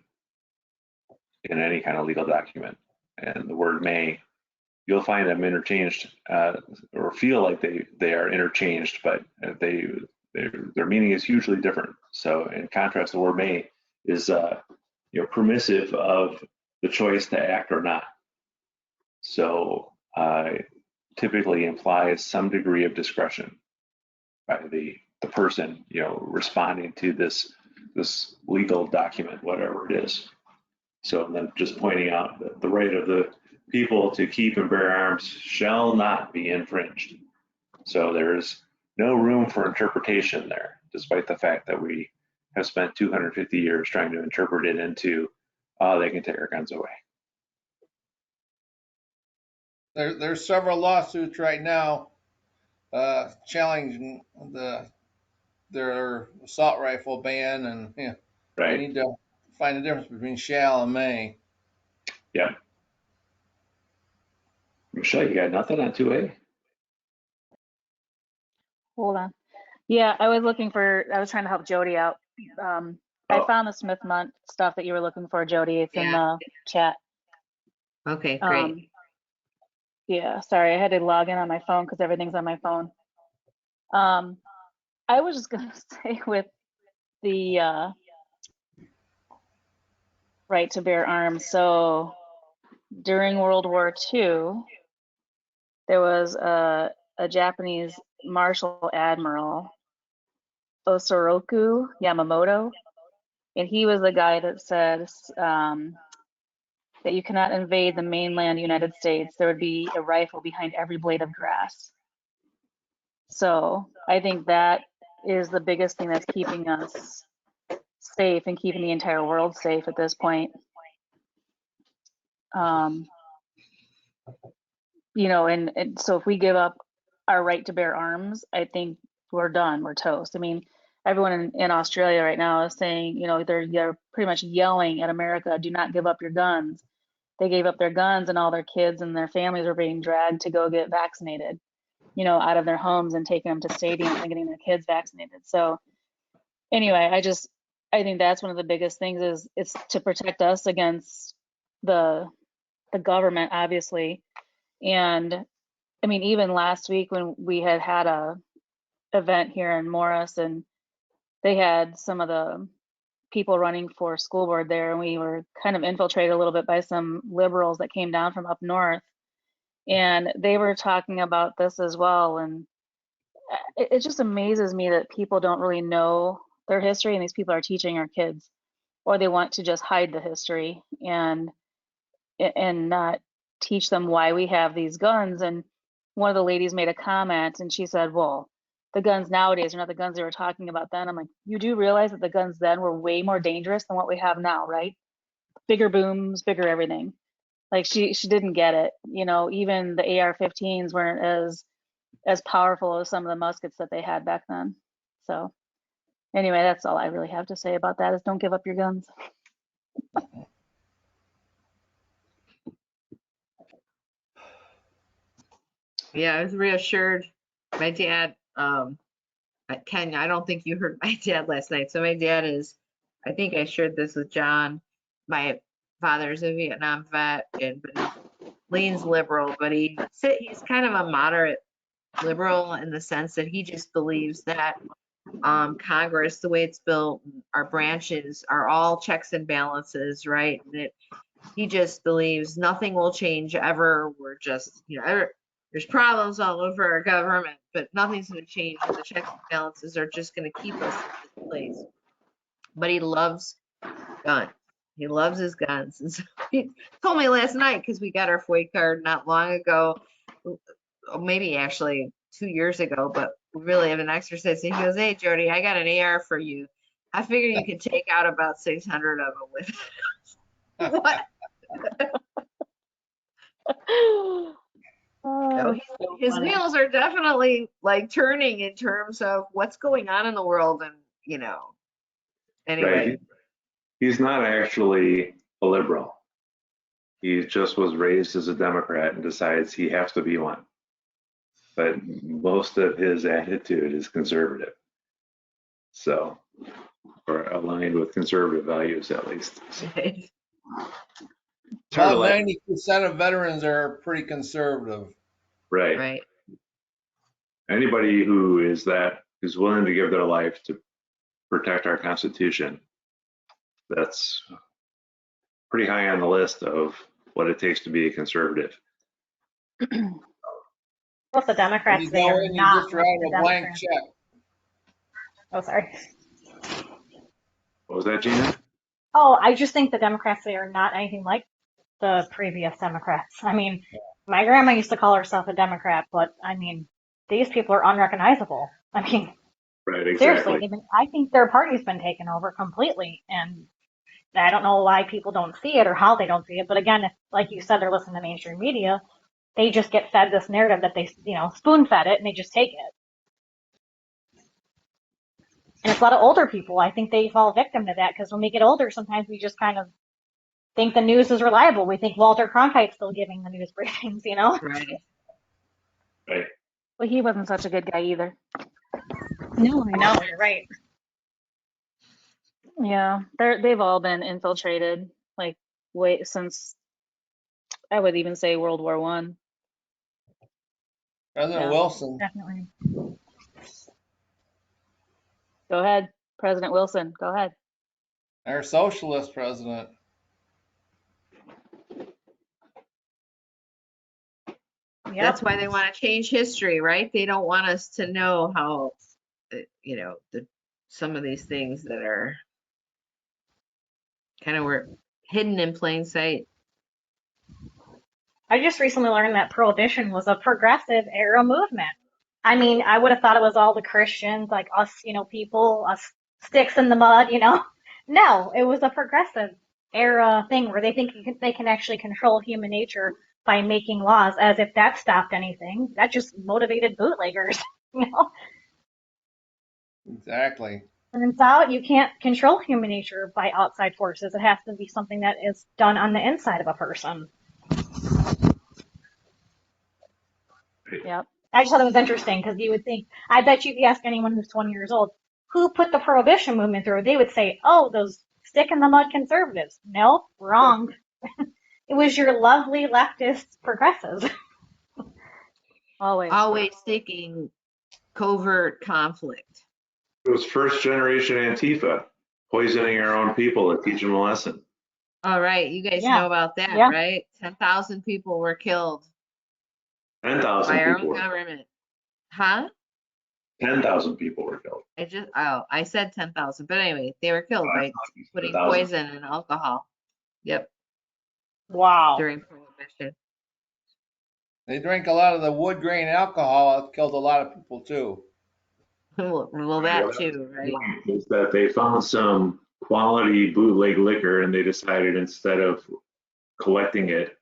in any kind of legal document. And the word may, you'll find them interchanged or feel like they are interchanged, but their meaning is hugely different. So in contrast, the word may is permissive of the choice to act or not. So typically implies some degree of discretion by the person, responding to this legal document, whatever it is. So then just pointing out that the right of the people to keep and bear arms shall not be infringed. So there's no room for interpretation there, despite the fact that we have spent 250 years trying to interpret it into, they can take our guns away. There's several lawsuits right now challenging their assault rifle ban, and they Right. need to find the difference between shall and may. Yeah. Michelle, you got nothing on 2A? Hold on. Yeah, I was trying to help Jody out. I found the Smith-Mundt stuff that you were looking for, Jody. It's in the chat. Okay, great. Yeah, sorry, I had to log in on my phone because everything's on my phone. I was just gonna say with the right to bear arms. So during World War II, there was a Japanese Marshal Admiral, Osoroku Yamamoto, and he was the guy that said that you cannot invade the mainland United States. There would be a rifle behind every blade of grass. So I think that is the biggest thing that's keeping us safe and keeping the entire world safe at this point. And so if we give up our right to bear arms, I think we're done, we're toast. I mean, everyone in Australia right now is saying, they're pretty much yelling at America, do not give up your guns. They gave up their guns and all their kids and their families were being dragged to go get vaccinated, out of their homes and taking them to stadiums and getting their kids vaccinated. So anyway, I think that's one of the biggest things is it's to protect us against the government, obviously. And I mean, even last week when we had a event here in Morris, and they had some of the people running for school board there, and we were kind of infiltrated a little bit by some liberals that came down from up north, and they were talking about this as well. And it just amazes me that people don't really know their history, and these people are teaching our kids, or they want to just hide the history and not teach them why we have these guns. And one of the ladies made a comment, and she said, well, the guns nowadays are not the guns they were talking about then. I'm like, you do realize that the guns then were way more dangerous than what we have now, right? Bigger booms, bigger everything. Like she didn't get it. You know, even the AR-15s weren't as powerful as some of the muskets that they had back then. So anyway, that's all I really have to say about that, is don't give up your guns. Yeah, I was reassured. My dad, Ken, I don't think you heard my dad last night. So my dad is, I think I shared this with John. My father's a Vietnam vet and leans liberal, but he's kind of a moderate liberal in the sense that he just believes that Congress, the way it's built, our branches are all checks and balances, right? And he just believes nothing will change ever. We're just, there's problems all over our government, but nothing's going to change. The checks and balances are just going to keep us in this place. But he loves guns. He loves his guns. And so he told me last night, because we got our FOID card not long ago, maybe actually 2 years ago, but we really have an exercise. And he goes, hey, Jody, I got an AR for you. I figure you could take out about 600 of them with it. What? Oh, So his wheels are definitely like turning in terms of what's going on in the world, and anyway. Right. He's not actually a liberal. He just was raised as a Democrat and decides he has to be one. But most of his attitude is conservative. So, or aligned with conservative values, at least. Right. About 90% of veterans are pretty conservative. Right. Right. Anybody who's willing to give their life to protect our Constitution, that's pretty high on the list of what it takes to be a conservative. Both the Democrats, You they go are in, you not just like write the a blank Democrats. check. Oh, sorry. What was that, Gina? Oh, I just think the Democrats, they are not anything like the previous Democrats. I mean, my grandma used to call herself a Democrat, but I mean, these people are unrecognizable. I mean, Right, exactly. seriously, I think their party's been taken over completely, and I don't know why people don't see it or how they don't see it. But again, if, like you said, they're listening to mainstream media, they just get fed this narrative that they, spoon fed it, and they just take it. And it's a lot of older people. I think they fall victim to that, because when we get older, sometimes we just kind of think the news is reliable. We think Walter Cronkite's still giving the news briefings, Right. Right. well, he wasn't such a good guy either. No, I know, you're right. Yeah, they've all been infiltrated, like way since, I would even say, World War One. President Yeah. Wilson, Definitely. Go ahead, President Wilson. Go ahead. our socialist president. Yep. That's why they want to change history, right? They don't want us to know how, some of these things that are kind of were hidden in plain sight. I just recently learned that Prohibition was a progressive era movement. I mean, I would have thought it was all the Christians, like us, people, us sticks in the mud, No, it was a progressive era thing where they think they can actually control human nature by making laws, as if that stopped anything. That just motivated bootleggers, Exactly. Turns out you can't control human nature by outside forces. It has to be something that is done on the inside of a person. Yep. I just thought it was interesting, because you would think, I bet you if you ask anyone who's 20 years old, who put the prohibition movement through, they would say, oh, those stick in the mud conservatives. No, wrong. It was your lovely leftist progressives. Always. always seeking covert conflict. It was first generation Antifa, poisoning our own people to teach them a lesson. All right, you guys Yeah. know about that, Yeah. right? 10,000 people were killed 10,000 by our people. own government. Huh? 10,000 people were killed. I said 10,000, but anyway, they were killed by putting 10,000. poison in alcohol. Yep, Wow. during Prohibition. They drank a lot of the wood grain alcohol. It killed a lot of people too. Well, that too, right? Is that they found some quality bootleg liquor and they decided instead of collecting it,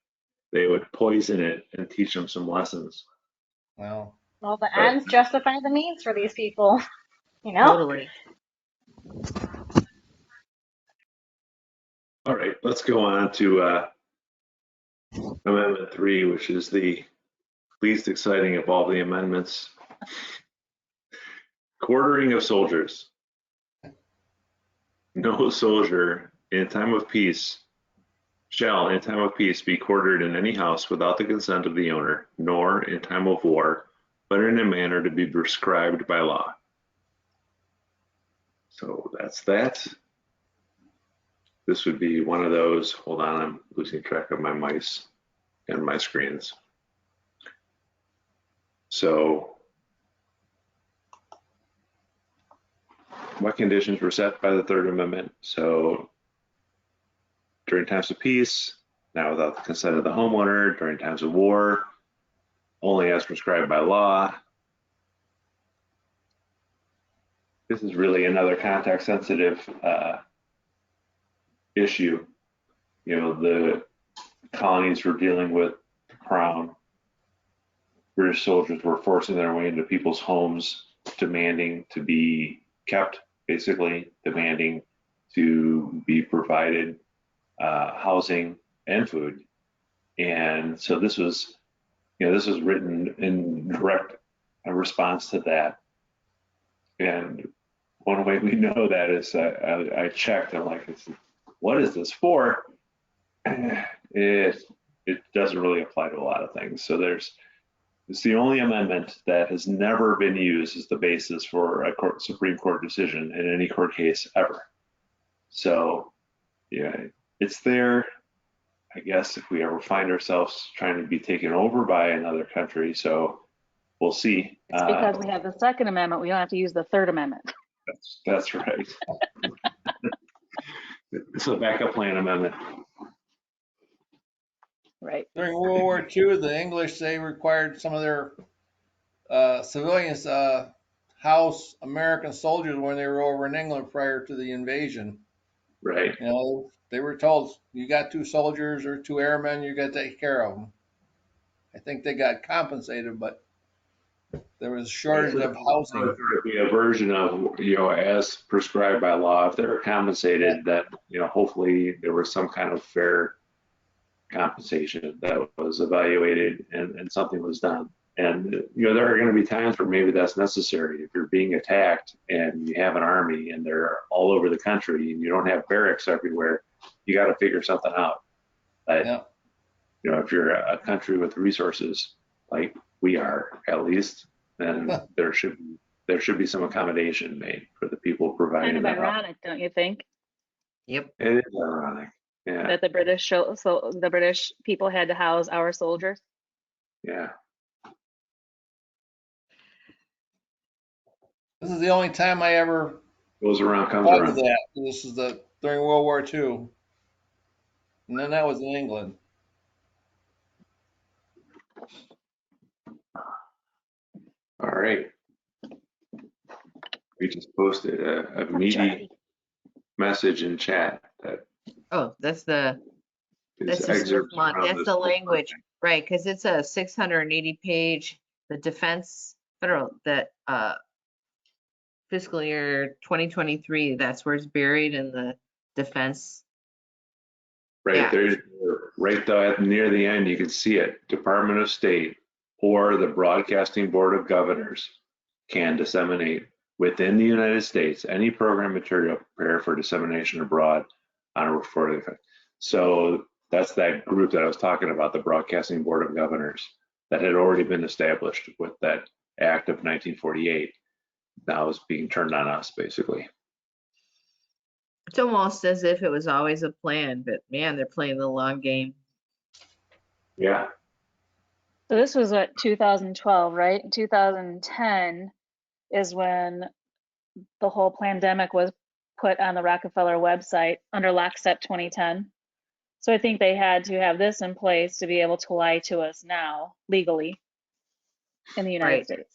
they would poison it and teach them some lessons. Well, Well, the Right. ends justify the means for these people. You know? Totally. All right, let's go on to Amendment 3, which is the least exciting of all the amendments. Quartering of soldiers. No soldier in time of peace shall in time of peace be quartered in any house without the consent of the owner, nor in time of war, but in a manner to be prescribed by law. So that's that. This would be one of those, hold on, I'm losing track of my mice and my screens. So what conditions were set by the Third Amendment? So during times of peace, now without the consent of the homeowner, during times of war, only as prescribed by law. This is really another context sensitive issue. You know, the colonies were dealing with the crown. British soldiers were forcing their way into people's homes, demanding to be kept, basically demanding to be provided housing and food. And so this was, this was written in direct response to that. And one way we know that is I checked, I'm like, what is this for? It doesn't really apply to a lot of things. So it's the only amendment that has never been used as the basis for a Supreme Court decision in any court case ever. So yeah, it's there. I guess if we ever find ourselves trying to be taken over by another country, so we'll see. It's because we have the Second Amendment, we don't have to use the Third Amendment. That's right. It's a backup plan amendment. Right. during World War II, the English, they required some of their civilians house American soldiers when they were over in England prior to the invasion. Right. You know, they were told, you got 2 soldiers or 2 airmen, you got to take care of them. I think they got compensated, but there was a shortage of housing. There would be a version of, as prescribed by law, if they were compensated, that, hopefully there was some kind of fair compensation that was evaluated and something was done. And, there are going to be times where maybe that's necessary. If you're being attacked and you have an army and they're all over the country and you don't have barracks everywhere, you got to figure something out. But, Yeah. if you're a country with resources like we are, at least, then there should be some accommodation made for the people providing Kind of that help. ironic, don't you think? Yep. It is ironic. Yeah. That the British people had to house our soldiers. Yeah. This is the only time I ever Goes around, comes thought of around. that. This is during World War II. And then that was in England. All right. We just posted a meaty Charlie. message in chat that Oh, that's is the Smith excerpts month. from That's this the book. language, right? Because it's a 680 page, the fiscal year 2023. That's where it's buried in the defense. Right Yeah. there, right there near the end, you can see it. Department of State or the Broadcasting Board of Governors can disseminate within the United States any program material prepared for dissemination abroad on a recording. So that's that group that I was talking about, the Broadcasting Board of Governors. that had already been established with that Act of 1948 now is being turned on us, basically. It's almost as if it was always a plan, but man, they're playing the long game. Yeah. So this was what, 2012, right? 2010 is when the whole pandemic was put on the Rockefeller website under Lockstep 2010. So I think they had to have this in place to be able to lie to us now legally in the United Right. States.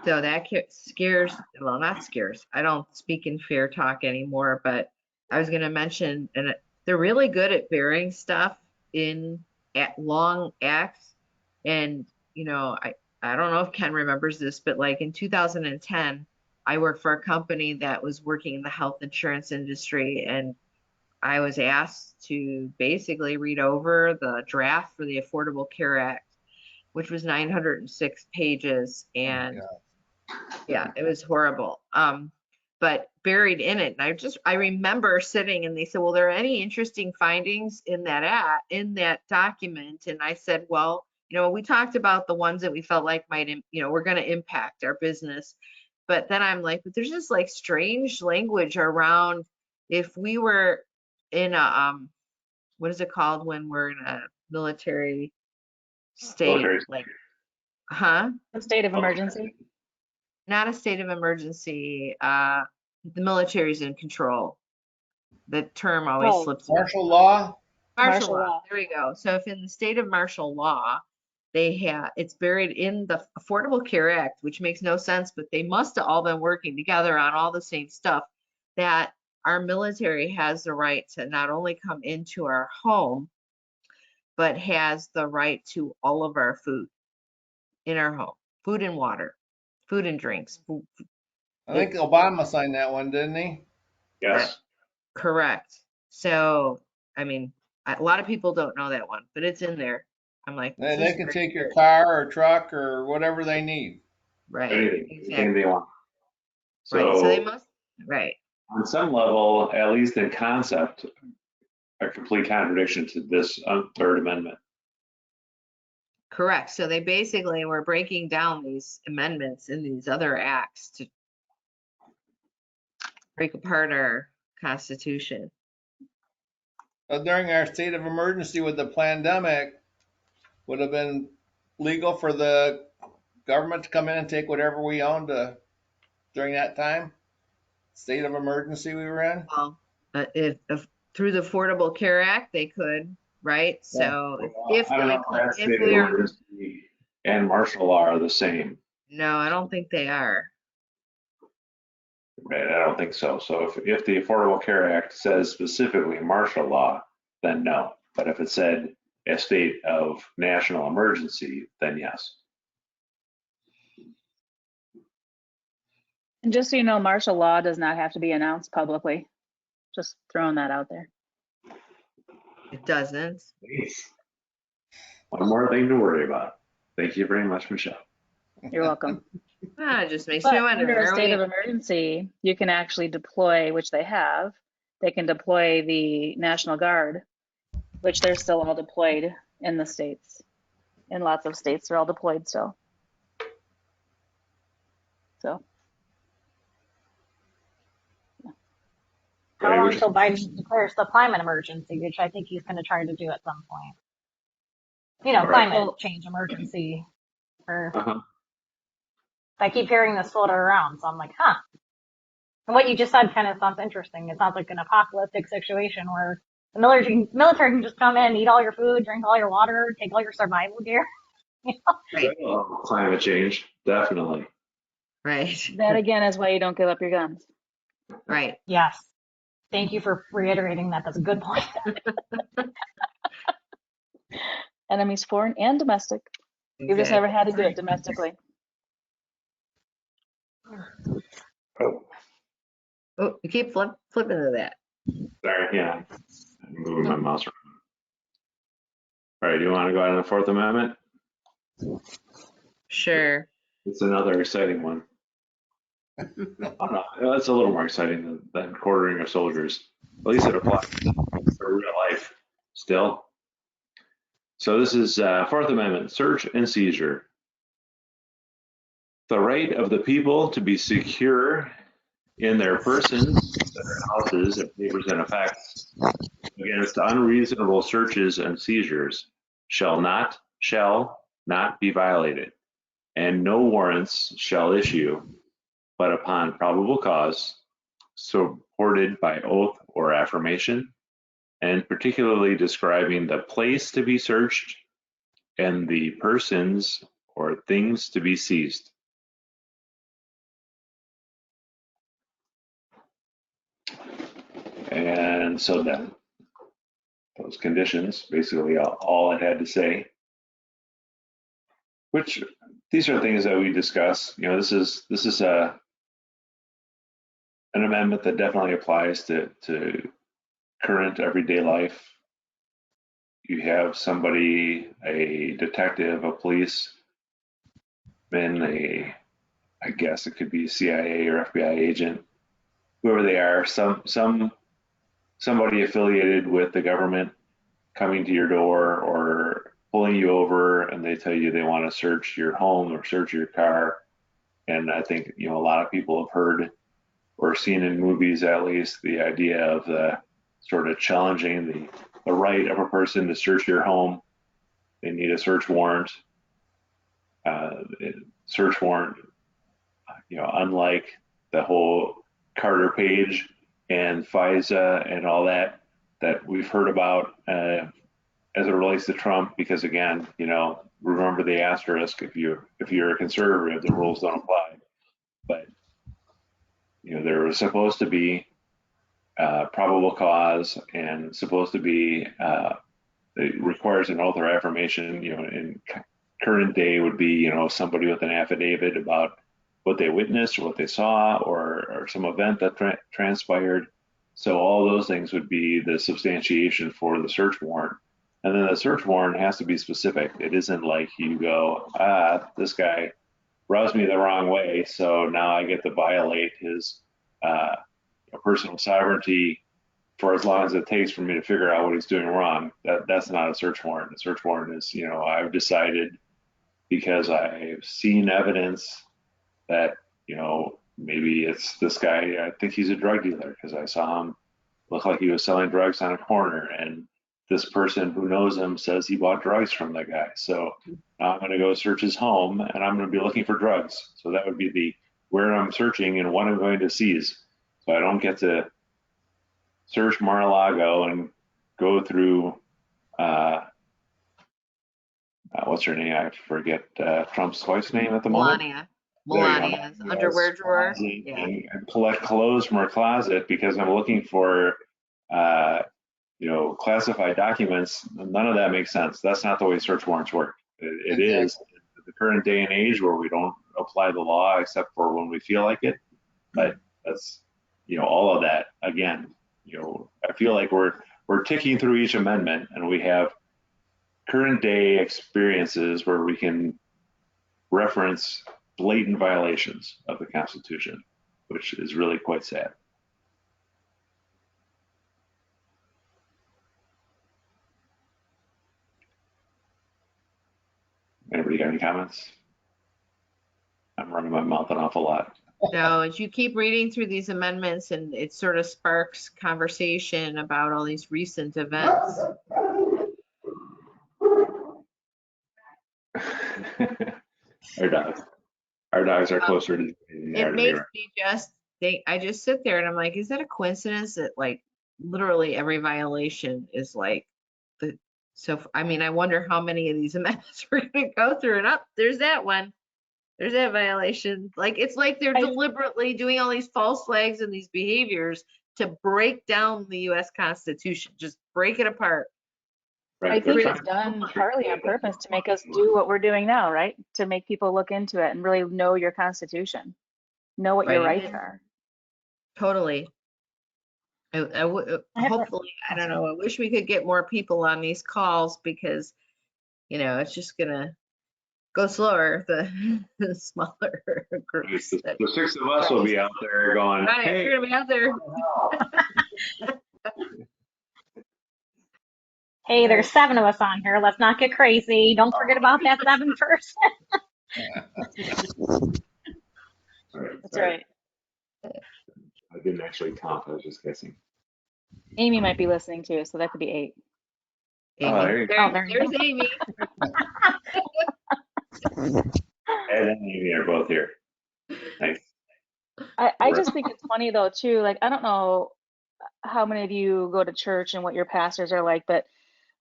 So that scares, well, not scares. I don't speak in fair talk anymore, but I was going to mention, and they're really good at burying stuff in long acts. And, you know, I don't know if Ken remembers this, but like in 2010, I worked for a company that was working in the health insurance industry, and I was asked to basically read over the draft for the Affordable Care Act, which was 906 pages. And yeah, it was horrible. But buried in it, and I remember sitting and they said, well, there are any interesting findings in that document? And I said, well, you know, we talked about the ones that we felt like might, you know, were going to impact our business. But then I'm like, but there's just like strange language around if we were in a, what is it called when we're in a military state? Military. Like, huh? A state of emergency. Not a state of emergency. The military's in control. The term always Oh, slips. my- Martial law? Martial Martial law. law. There we go. So if in the state of martial law, it's buried in the Affordable Care Act, which makes no sense, but they must have all been working together on all the same stuff, that our military has the right to not only come into our home, but has the right to all of our food in our home, food and water, food and drinks. I think Obama signed that one, didn't he? Yes. Correct. So, I mean, a lot of people don't know that one, but it's in there. I'm like, They, this they is can very take your good. car or truck or whatever they need. Right. Anything Exactly. they want. Right. So they So must, right. on some level, at least in concept, a complete contradiction to this Third Amendment. Correct. So they basically were breaking down these amendments in these other acts to break apart our Constitution. During our state of emergency with the pandemic, would have been legal for the government to come in and take whatever we owned during that time? State of emergency we were in? Well, if through the Affordable Care Act, they could, right? So if I don't they, know if that state of they're, emergency and martial law are the same. no, I don't think they are. Right, I don't think so. So if the Affordable Care Act says specifically martial law, then no. But if it said a state of national emergency, then yes. And just so you know, martial law does not have to be announced publicly. Just throwing that out there. It doesn't. One more thing to worry about. Thank you very much, Michelle. You're welcome. It just makes But me wonder. under a are state we- of emergency, you can actually deploy, which they have. They can deploy the National Guard, which they're still all deployed in the states. In lots of states, they're all deployed still. So, How Right, long which- until Biden declares the climate emergency, which I think he's going to try to do at some point. You know, Right. climate change emergency. Or Uh-huh. I keep hearing this floated around, so I'm like, huh. And what you just said kind of sounds interesting. It sounds like an apocalyptic situation where the military can just come in, eat all your food, drink all your water, take all your survival gear. You know? Right. Oh, climate change, definitely. Right. that again is why you don't give up your guns. Right. Yes. Thank you for reiterating that. That's a good point. Enemies foreign and domestic. You've just never had to do it domestically. Oh, Oh, you keep flipping to that. sorry, yeah. I'm moving my mouse around. All right, do you want to go on to the Fourth Amendment? Sure. It's another exciting one. Oh, no, that's a little more exciting than quartering of soldiers. At least it applies for real life still. So this is Fourth Amendment, search and seizure. The right of the people to be secure in their persons, their houses, and papers and effects against unreasonable searches and seizures shall not be violated, and no warrants shall issue but upon probable cause, supported by oath or affirmation, and particularly describing the place to be searched and the persons or things to be seized. And so then those conditions, basically all it had to say, which these are things that we discuss. You know, this is an amendment that definitely applies to current everyday life. You have somebody, a detective, a policeman, I guess it could be CIA or FBI agent, whoever they are, somebody affiliated with the government coming to your door or pulling you over, and they tell you they want to search your home or search your car. And I think, you know, a lot of people have heard or seen in movies, at least, the idea of the sort of challenging the right of a person to search your home. They need a search warrant. Search warrant, you know, unlike the whole Carter Page and FISA and all that we've heard about as it relates to Trump, because again, you know, remember the asterisk, if you're a conservative, the rules don't apply. But you know, there was supposed to be probable cause, and supposed to be it requires an oath or affirmation. You know, in current day would be, you know, somebody with an affidavit about what they witnessed or what they saw or some event that transpired. So all those things would be the substantiation for the search warrant. And then the search warrant has to be specific. It isn't like you go, this guy rubs me the wrong way, so now I get to violate his personal sovereignty for as long as it takes for me to figure out what he's doing wrong. That's not a search warrant. A search warrant is, you know, I've decided because I've seen evidence that, you know, maybe it's this guy, I think he's a drug dealer because I saw him look like he was selling drugs on a corner, and this person who knows him says he bought drugs from that guy. So now I'm going to go search his home, and I'm going to be looking for drugs. So that would be where I'm searching and what I'm going to seize. So I don't get to search Mar-a-Lago and go through what's her name? I forget Trump's wife's name at the moment. Melania's underwear drawer. Yeah. And collect clothes from her closet because I'm looking for you know, classified documents. None of that makes sense. That's not the way search warrants work. It is the current day and age where we don't apply the law except for when we feel like it. But that's, you know, all of that, again, you know, I feel like we're ticking through each amendment, and we have current day experiences where we can reference blatant violations of the Constitution, which is really quite sad. Anybody got any comments? I'm running my mouth an awful lot. No, as you keep reading through these amendments, and it sort of sparks conversation about all these recent events. Our dogs are closer to It makes me just think, I just sit there and I'm like, is that a coincidence that like literally every violation is like I mean, I wonder how many of these amendments we're going to go through, and there's that one. There's that violation. Like, it's like they're deliberately doing all these false flags and these behaviors to break down the US Constitution, just break it apart. I think it's done partly on purpose to make us do what we're doing now, right? To make people look into it and really know your Constitution, know what your rights are. Totally. Hopefully, I don't know, I wish we could get more people on these calls because, you know, it's just gonna go slower, the smaller groups. The six of us will be out there going, right, hey. We're gonna be out there. Hey, there's 7 of us on here. Let's not get crazy. Don't forget about that 7th person. All right, That's sorry. right. I didn't actually count. I was just guessing. Amy might be listening too, so that could be 8. Oh, Amy. there you go. Oh, there you There's go. Amy. Ed and Amy are both here. Nice. I just think it's funny though too. Like I don't know how many of you go to church and what your pastors are like, but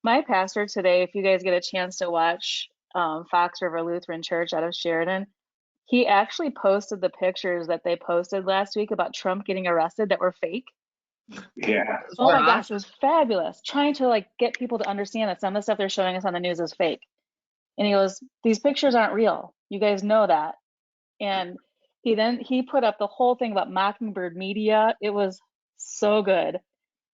my pastor today, if you guys get a chance to watch Fox River Lutheran Church out of Sheridan, he actually posted the pictures that they posted last week about Trump getting arrested that were fake. Yeah. Oh my gosh, it was fabulous. Trying to like get people to understand that some of the stuff they're showing us on the news is fake. And he goes, these pictures aren't real. You guys know that. And he put up the whole thing about Mockingbird Media. It was so good.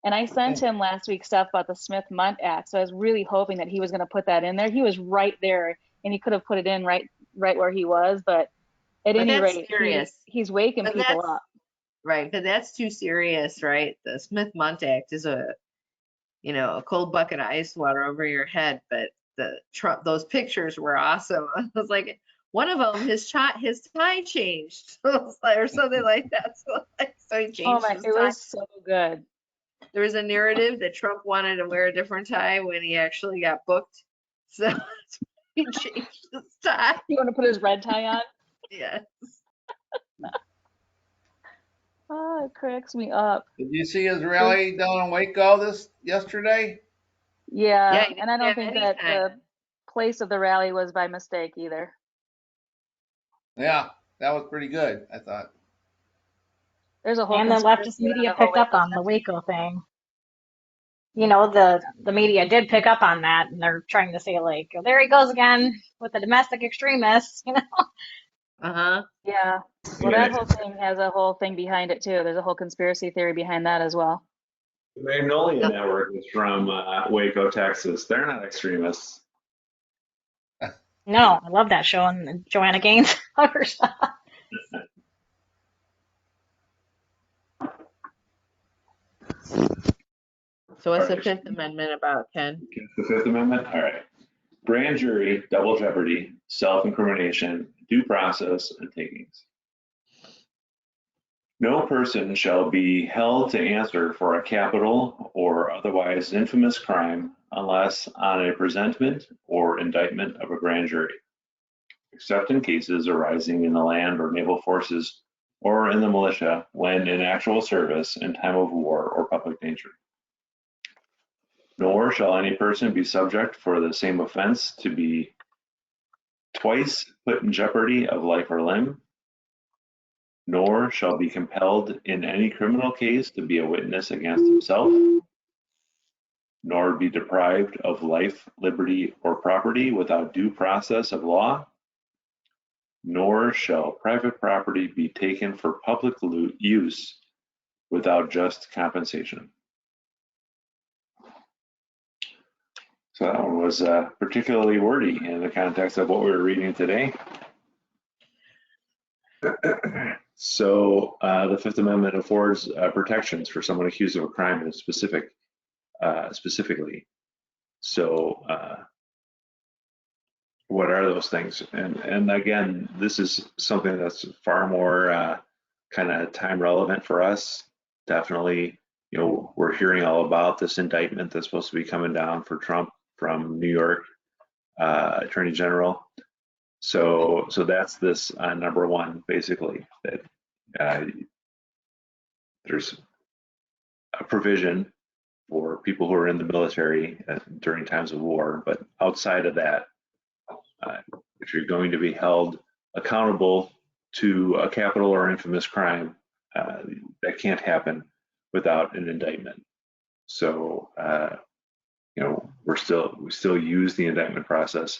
And I sent him last week stuff about the Smith-Mundt Act. So I was really hoping that he was going to put that in there. He was right there, and he could have put it in right where he was. But at But any that's rate, serious. he's waking But people that's- up. Right, but that's too serious, right? The Smith-Mundt Act is a cold bucket of ice water over your head. But the Trump, those pictures were awesome. I was like, one of them, his tie changed, or something like that. So he changed Oh my, his it tie. was so good. There was a narrative that Trump wanted to wear a different tie when he actually got booked. So he changed his tie. You want to put his red tie on? Yeah. Oh, it cracks me up. Did you see his rally down in Waco yesterday? Yeah, Yeah, he and I didn't don't have think any that tie. the place of the rally was by mistake either. Yeah, that was pretty good, I thought. There's a whole And the leftist conspiracy around media the whole picked up Waco on the statue. Waco thing. The media did pick up on that, and they're trying to say like, oh, there he goes again with the domestic extremists. Uh-huh. Yeah. Well, that whole thing has a whole thing behind it too. There's a whole conspiracy theory behind that as well. The Magnolia Network is from Waco, Texas. They're not extremists. No, I love that show, and Joanna Gaines covers that. So what's the Right. Fifth Amendment about, Ken? The Fifth Amendment? All right. Grand jury, double jeopardy, self-incrimination, due process, and takings. No person shall be held to answer for a capital or otherwise infamous crime unless on a presentment or indictment of a grand jury, except in cases arising in the land or naval forces or in the militia when in actual service in time of war or public danger. Nor shall any person be subject for the same offense to be twice put in jeopardy of life or limb, nor shall be compelled in any criminal case to be a witness against himself, nor be deprived of life, liberty, or property without due process of law, nor shall private property be taken for public use without just compensation. So that one was particularly wordy in the context of what we were reading today. So the Fifth Amendment affords protections for someone accused of a crime in specifically. So what are those things? And again, this is something that's far more kind of time relevant for us. Definitely, we're hearing all about this indictment that's supposed to be coming down for Trump from New York Attorney General. So that's this number one, basically, that there's a provision for people who are in the military during times of war, but outside of that, if you're going to be held accountable to a capital or infamous crime, that can't happen without an indictment. So we still use the indictment process.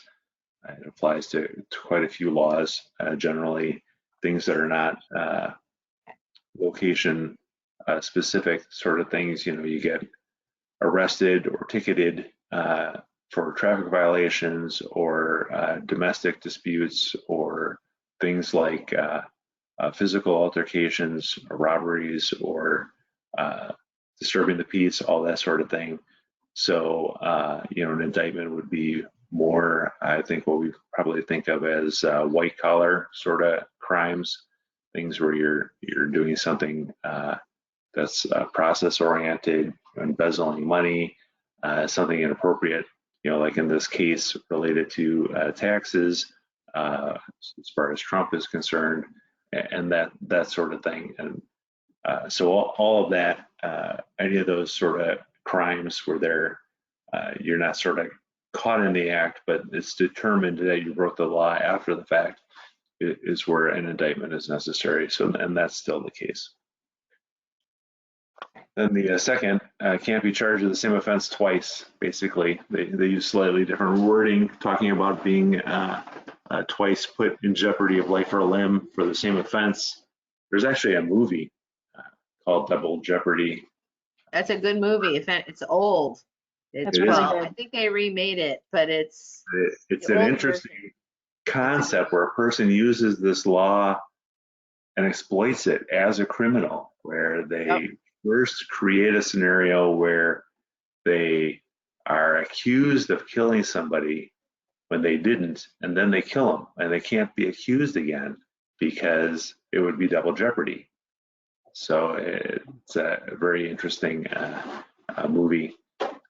It applies to quite a few laws, generally things that are not location specific sort of things. You get arrested or ticketed for traffic violations or domestic disputes or things like physical altercations, or robberies, or disturbing the peace, all that sort of thing. So, an indictment would be more, I think, what we probably think of as white collar sort of crimes, things where you're doing something that's process oriented, embezzling money, something inappropriate, like in this case related to taxes, as far as Trump is concerned, and that sort of thing. And so all of that, any of those sort of crimes where you're not sort of caught in the act, but it's determined that you broke the law after the fact, is where an indictment is necessary. So, and that's still the case. Then the second, can't be charged with the same offense twice. Basically, they use slightly different wording, talking about being twice put in jeopardy of life or limb for the same offense. There's actually a movie called Double Jeopardy. That's a good movie. It's old. It's really well, good. I think they remade it, but it's It's the an old interesting version. concept where a person uses this law and exploits it as a criminal, where they Yep. first create a scenario where they are accused of killing somebody when they didn't, and then they kill them, and they can't be accused again because it would be double jeopardy. So it's a very interesting movie,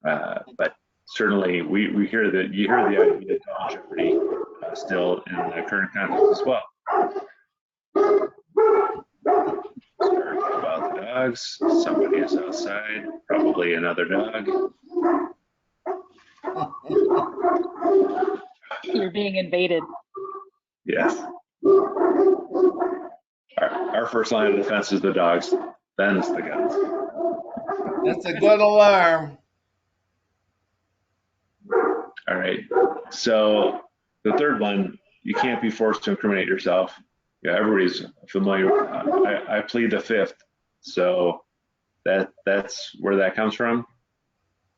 but certainly we hear that you hear the idea of double jeopardy still in the current context as well. Sorry about the dogs. Somebody is outside, probably another dog. You're being invaded. Yes. Our first line of defense is the dogs, then it's the guns. That's a good alarm. All right. So the third one, you can't be forced to incriminate yourself. Yeah, everybody's familiar with I plead the fifth. So that's where that comes from.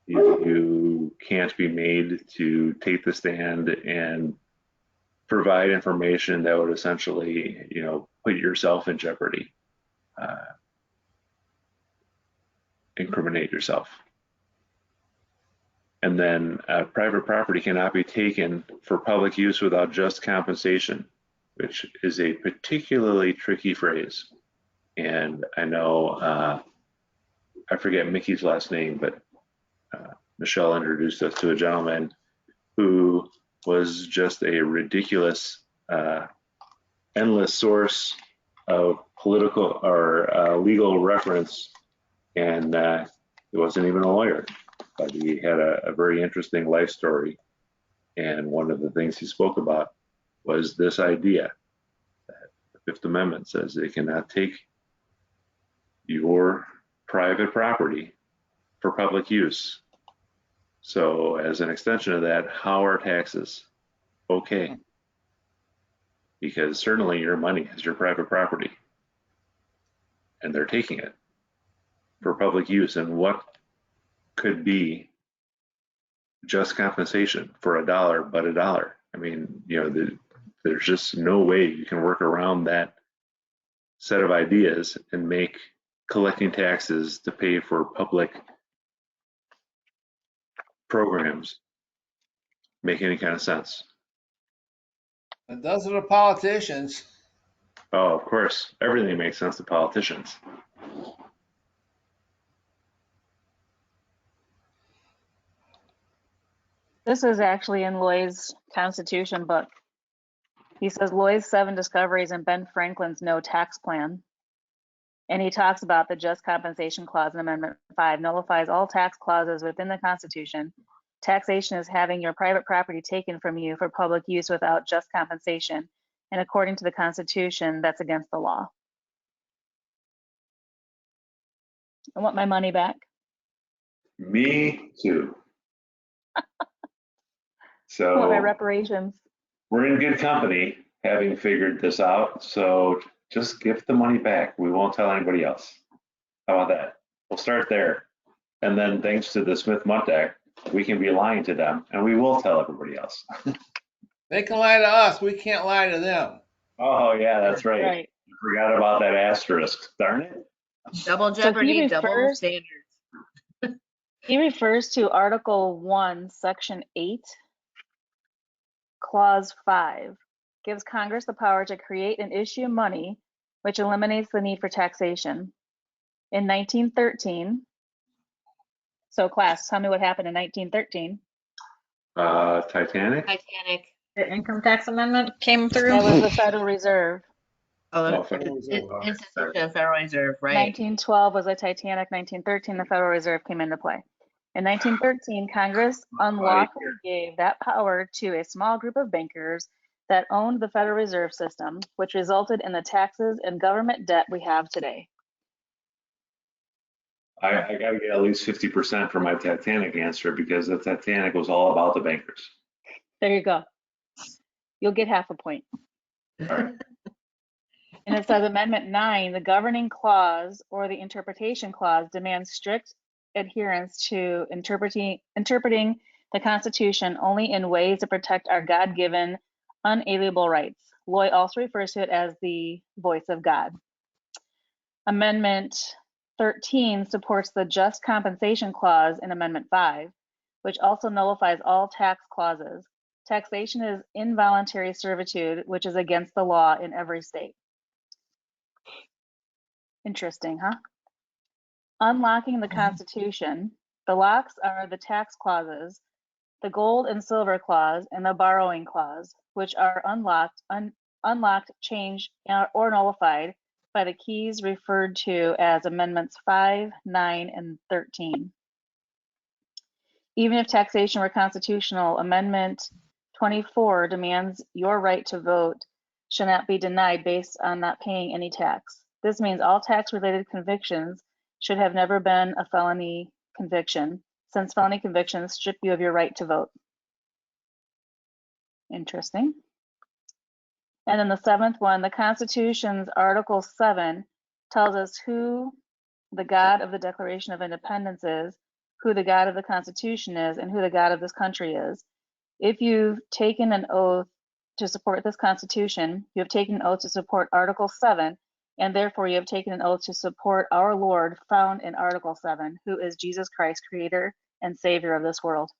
You can't be made to take the stand and provide information that would essentially, put yourself in jeopardy, incriminate yourself. And then private property cannot be taken for public use without just compensation, which is a particularly tricky phrase. And I know, I forget Mickey's last name, but Michelle introduced us to a gentleman who was just a ridiculous, endless source of political or legal reference, and he wasn't even a lawyer, but he had a very interesting life story. And one of the things he spoke about was this idea that the Fifth Amendment says they cannot take your private property for public use. So as an extension of that, how are taxes? Okay. Because certainly your money is your private property, and they're taking it for public use. And what could be just compensation for $1 but $1? I mean, there's just no way you can work around that set of ideas and make collecting taxes to pay for public programs make any kind of sense. It does to the politicians. Oh, of course, everything makes sense to politicians. This is actually in Loy's Constitution book. He says Loy's 7 discoveries and Ben Franklin's no tax plan. And he talks about the just compensation clause in Amendment 5 nullifies all tax clauses within the Constitution. Taxation is having your private property taken from you for public use without just compensation. And according to the Constitution, that's against the law. I want my money back. Me too. I want my So reparations. we're in good company having figured this out. So just give the money back. We won't tell anybody else. How about that? We'll start there. And then thanks to the Smith-Mundt Act, we can be lying to them and we will tell everybody else. They can lie to us. We can't lie to them. Oh yeah, that's right. Right. I forgot about that asterisk. Darn it. Double So he jeopardy, double refers- standards. He refers to Article 1, Section 8, Clause 5, gives Congress the power to create and issue money, which eliminates the need for taxation. In 1913, so class, tell me what happened in 1913. Titanic? Titanic. The income tax amendment came through. That was the Federal Reserve. Oh, Oh, the Federal Reserve. Okay. institution of Federal Reserve, right? 1912 was the Titanic. 1913, the Federal Reserve came into play. In 1913, Congress unlawfully gave that power to a small group of bankers that owned the Federal Reserve System, which resulted in the taxes and government debt we have today. I got to get at least 50% for my Titanic answer because the Titanic was all about the bankers. There you go. You'll get half a point. All right. And it says Amendment 9, the governing clause or the interpretation clause demands strict adherence to interpreting the Constitution only in ways to protect our God-given unalienable rights. Loy also refers to it as the voice of God. Amendment 13 supports the just compensation clause in Amendment 5, which also nullifies all tax clauses. Taxation is involuntary servitude, which is against the law in every state. Interesting, huh? Unlocking the Constitution. The locks are the tax clauses, the gold and silver clause, and the borrowing clause, which are unlocked, changed, or nullified by the keys referred to as Amendments 5, 9, and 13. Even if taxation were constitutional, Amendment 24 demands your right to vote shall not be denied based on not paying any tax. This means all tax-related convictions should have never been a felony conviction, since felony convictions strip you of your right to vote. Interesting. And then the seventh one, the Constitution's Article 7 tells us who the God of the Declaration of Independence is, who the God of the Constitution is, and who the God of this country is. If you've taken an oath to support this Constitution, you have taken an oath to support Article 7, and therefore you have taken an oath to support our Lord found in Article 7, who is Jesus Christ, creator and savior of this world.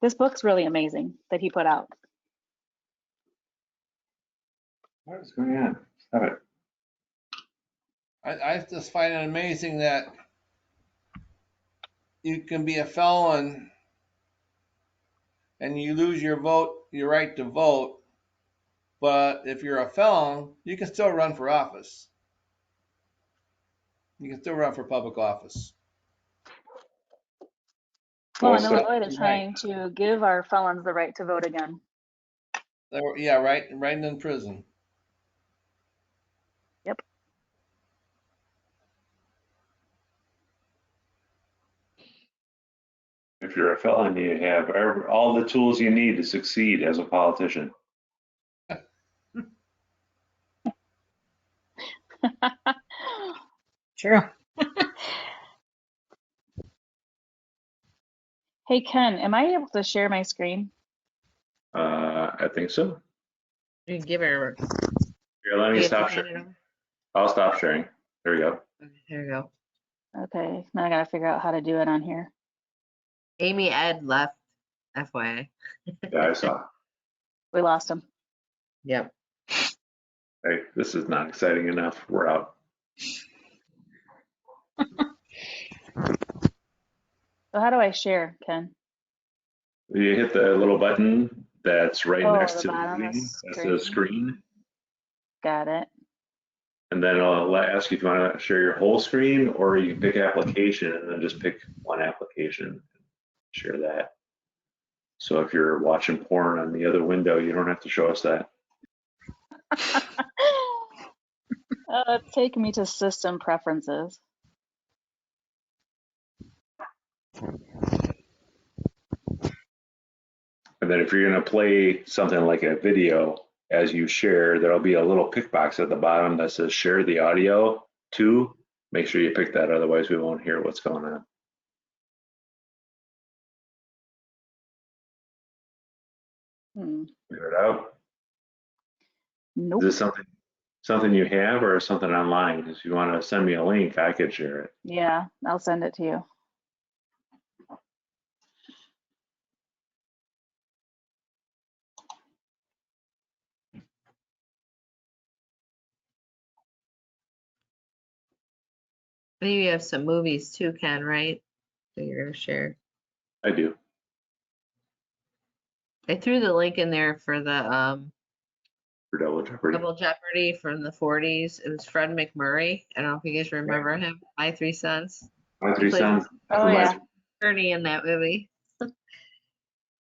This book's really amazing that he put out. What is going on? Stop it. I just find it amazing that you can be a felon and you lose your vote, your right to vote, but if you're a felon, you can still run for office. You can still run for public office. Well, in Also- Illinois, they're trying to give our felons the right to vote again. Yeah, right in prison. Yep. If you're a felon, you have all the tools you need to succeed as a politician. True. Hey, Ken, am I able to share my screen? I think so. You can give her. Here, let me you have to stop hand it sharing. over. I'll stop sharing. There we go. Okay, there you go. Okay, now I gotta figure out how to do it on here. Amy Ed left, FYI. Yeah, I saw. We lost him. Yep. Hey, this is not exciting enough. We're out. So how do I share, Ken? You hit the little button that's right Oh, next the to the bottom of screen. the That's the screen. Got it. And then I'll ask you if you want to share your whole screen or you can pick application and then just pick one application and share that. So if you're watching porn on the other window, you don't have to show us that. Take me to system preferences. And then if you're going to play something like a video as you share, there'll be a little pick box at the bottom that says share the audio to. Make sure you pick that, otherwise we won't hear what's going on. Figure it out. Nope. Is this something you have or something online? If you want to send me a link, I could share it. Yeah, I'll send it to you. Maybe you have some movies too, Ken, right? That you're gonna share. I do. I threw the link in there for the For Double Jeopardy. Double Jeopardy from the 40s. It was Fred McMurray. I don't know if you guys remember him. My 3 cents. My 3 cents. Oh, yeah. Ernie in that movie.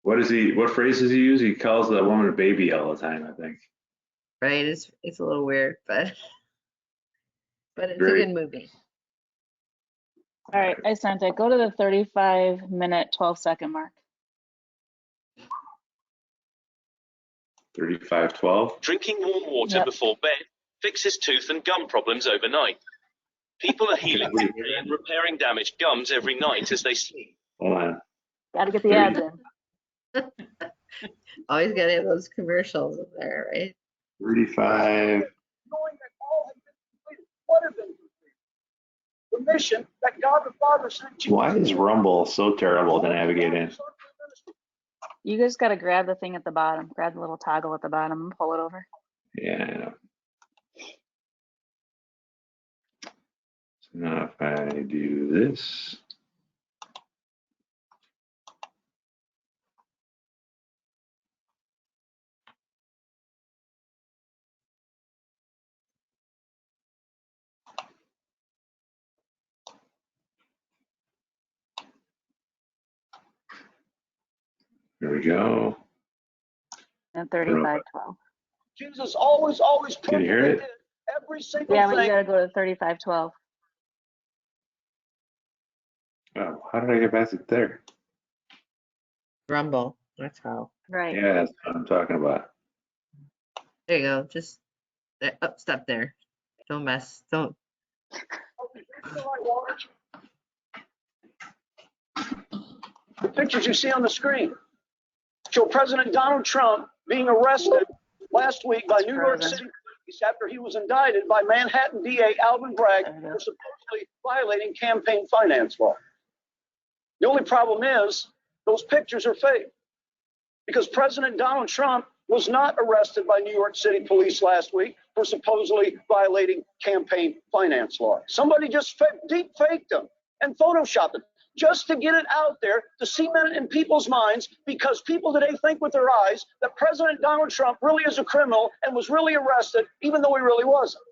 What phrase does he use? He calls the woman a baby all the time, I think. Right? It's a little weird, but it's Great. a good movie. All right, I sent it. Go to the 35-minute, 12-second mark. 35:12. Drinking warm water Yep. before bed fixes tooth and gum problems overnight. People are healing quickly and repairing damaged gums every night as they sleep. Hold on. Got to get the ads in. Always gotta have those commercials in there, right? 35. knowing that all had been completed. What had been completed? The mission that God the Father sent Jesus. Why is Rumble so terrible to navigate in? You just got to grab the thing at the bottom. Grab the little toggle at the bottom and pull it over. Yeah, I know. So now if I do this. There we go. And 35:12. Jesus always Can you hear perfectly it? did every single Yeah, but you thing. got to go to 35:12. Oh, how did I get past it there? Rumble. That's how. Right. Yeah, that's what I'm talking about. There you go. Just step there. Don't mess. Don't. The pictures you see on the screen show President Donald Trump being arrested last week by New York City police after he was indicted by Manhattan DA Alvin Bragg for supposedly violating campaign finance law. The only problem is those pictures are fake because President Donald Trump was not arrested by New York City police last week for supposedly violating campaign finance law. Somebody just deep faked him and photoshopped it just to get it out there to cement it in people's minds, because people today think with their eyes that President Donald Trump really is a criminal and was really arrested, even though he really wasn't.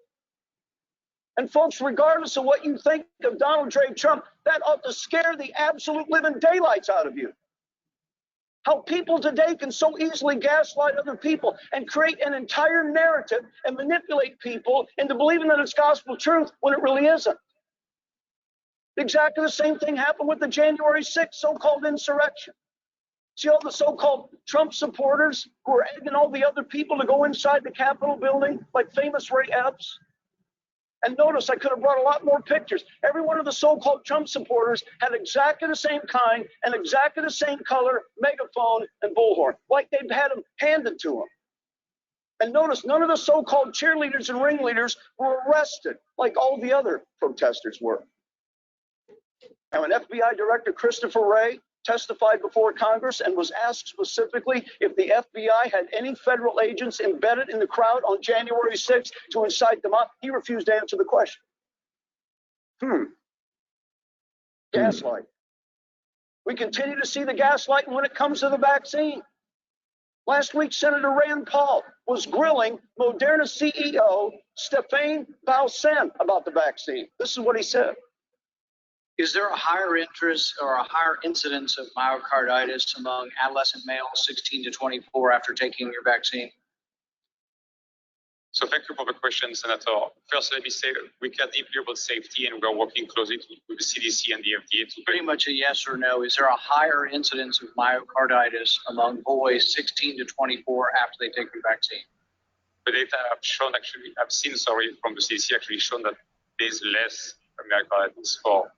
And folks, regardless of what you think of Donald J. Trump, that ought to scare the absolute living daylights out of you. How people today can so easily gaslight other people and create an entire narrative and manipulate people into believing that it's gospel truth when it really isn't. Exactly the same thing happened with the January 6th so-called insurrection. See all the so-called Trump supporters who are egging all the other people to go inside the Capitol building, like famous Ray Epps? And notice I could have brought a lot more pictures. Every one of the so-called Trump supporters had exactly the same kind and exactly the same color megaphone and bullhorn, like they'd had them handed to them. And notice none of the so-called cheerleaders and ringleaders were arrested like all the other protesters were. And when FBI Director Christopher Wray testified before Congress and was asked specifically if the FBI had any federal agents embedded in the crowd on January 6th to incite them up, he refused to answer the question. Gaslight. We continue to see the gaslighting when it comes to the vaccine. Last week, Senator Rand Paul was grilling Moderna CEO Stéphane Bancel about the vaccine. This is what he said. Is there a higher interest or a higher incidence of myocarditis among adolescent males 16 to 24 after taking your vaccine? So thank you for the question, Senator. First, let me say we care deeply about safety, and we're working closely with the CDC and the FDA. Pretty much a yes or no. Is there a higher incidence of myocarditis among boys 16 to 24 after they take the vaccine? The data I've seen from the CDC actually shown that there's less myocarditis for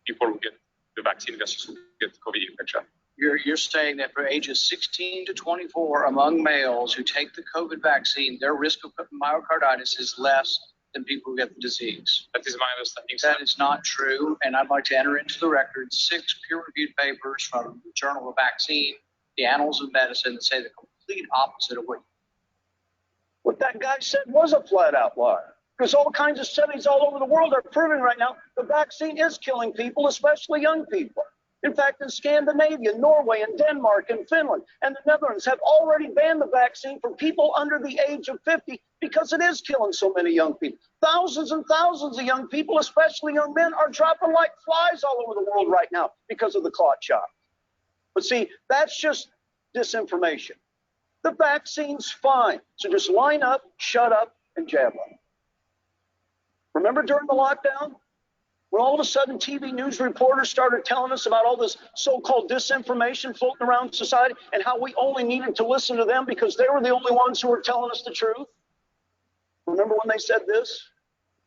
people who get the vaccine versus who get COVID infection. You're saying that for ages 16 to 24 among males who take the COVID vaccine, their risk of myocarditis is less than people who get the disease. That is my understanding. That is not true, and I'd like to enter into the record 6 peer-reviewed papers from the Journal of Vaccine, the Annals of Medicine, that say the complete opposite of what that guy said was a flat-out lie. Because all kinds of studies all over the world are proving right now the vaccine is killing people, especially young people. In fact, in Scandinavia, Norway, and Denmark, and Finland, and the Netherlands have already banned the vaccine for people under the age of 50 because it is killing so many young people. Thousands and thousands of young people, especially young men, are dropping like flies all over the world right now because of the clot shot. But see, that's just disinformation. The vaccine's fine. So just line up, shut up, and jab up. Remember during the lockdown, when all of a sudden TV news reporters started telling us about all this so-called disinformation floating around society and how we only needed to listen to them because they were the only ones who were telling us the truth? Remember when they said this?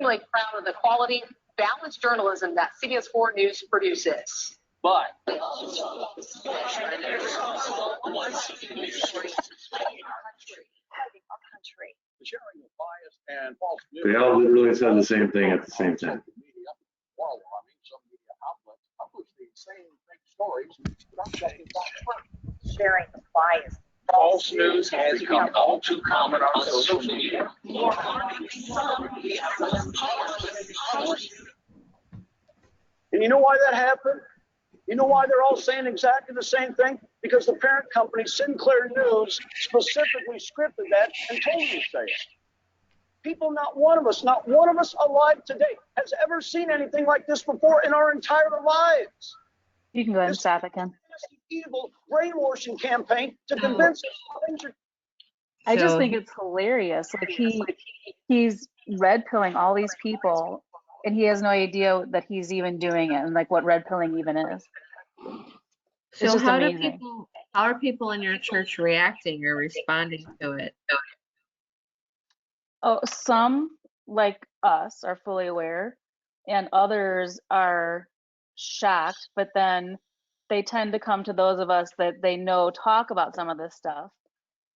Really proud of the quality, balanced journalism that CBS 4 News produces. But sharing of bias and false news. They all literally said the same thing at the same time. While alarming, some media outlets publish the same fake stories without checking facts. Sharing the bias. False news has become all too common on social media. And you know why that happened? You know why they're all saying exactly the same thing? Because the parent company, Sinclair News, specifically scripted that and told you to say it. People, not one of us alive today has ever seen anything like this before in our entire lives. You can go ahead and stop it, Ken. Evil brainwashing campaign to convince us things are. I just think it's hilarious. Like he's red pilling all these people, and he has no idea that he's even doing it, and like what red pilling even is. It's So just how amazing. how are people in your church reacting or responding to it? Oh, some like us are fully aware, and others are shocked, but then they tend to come to those of us that they know talk about some of this stuff.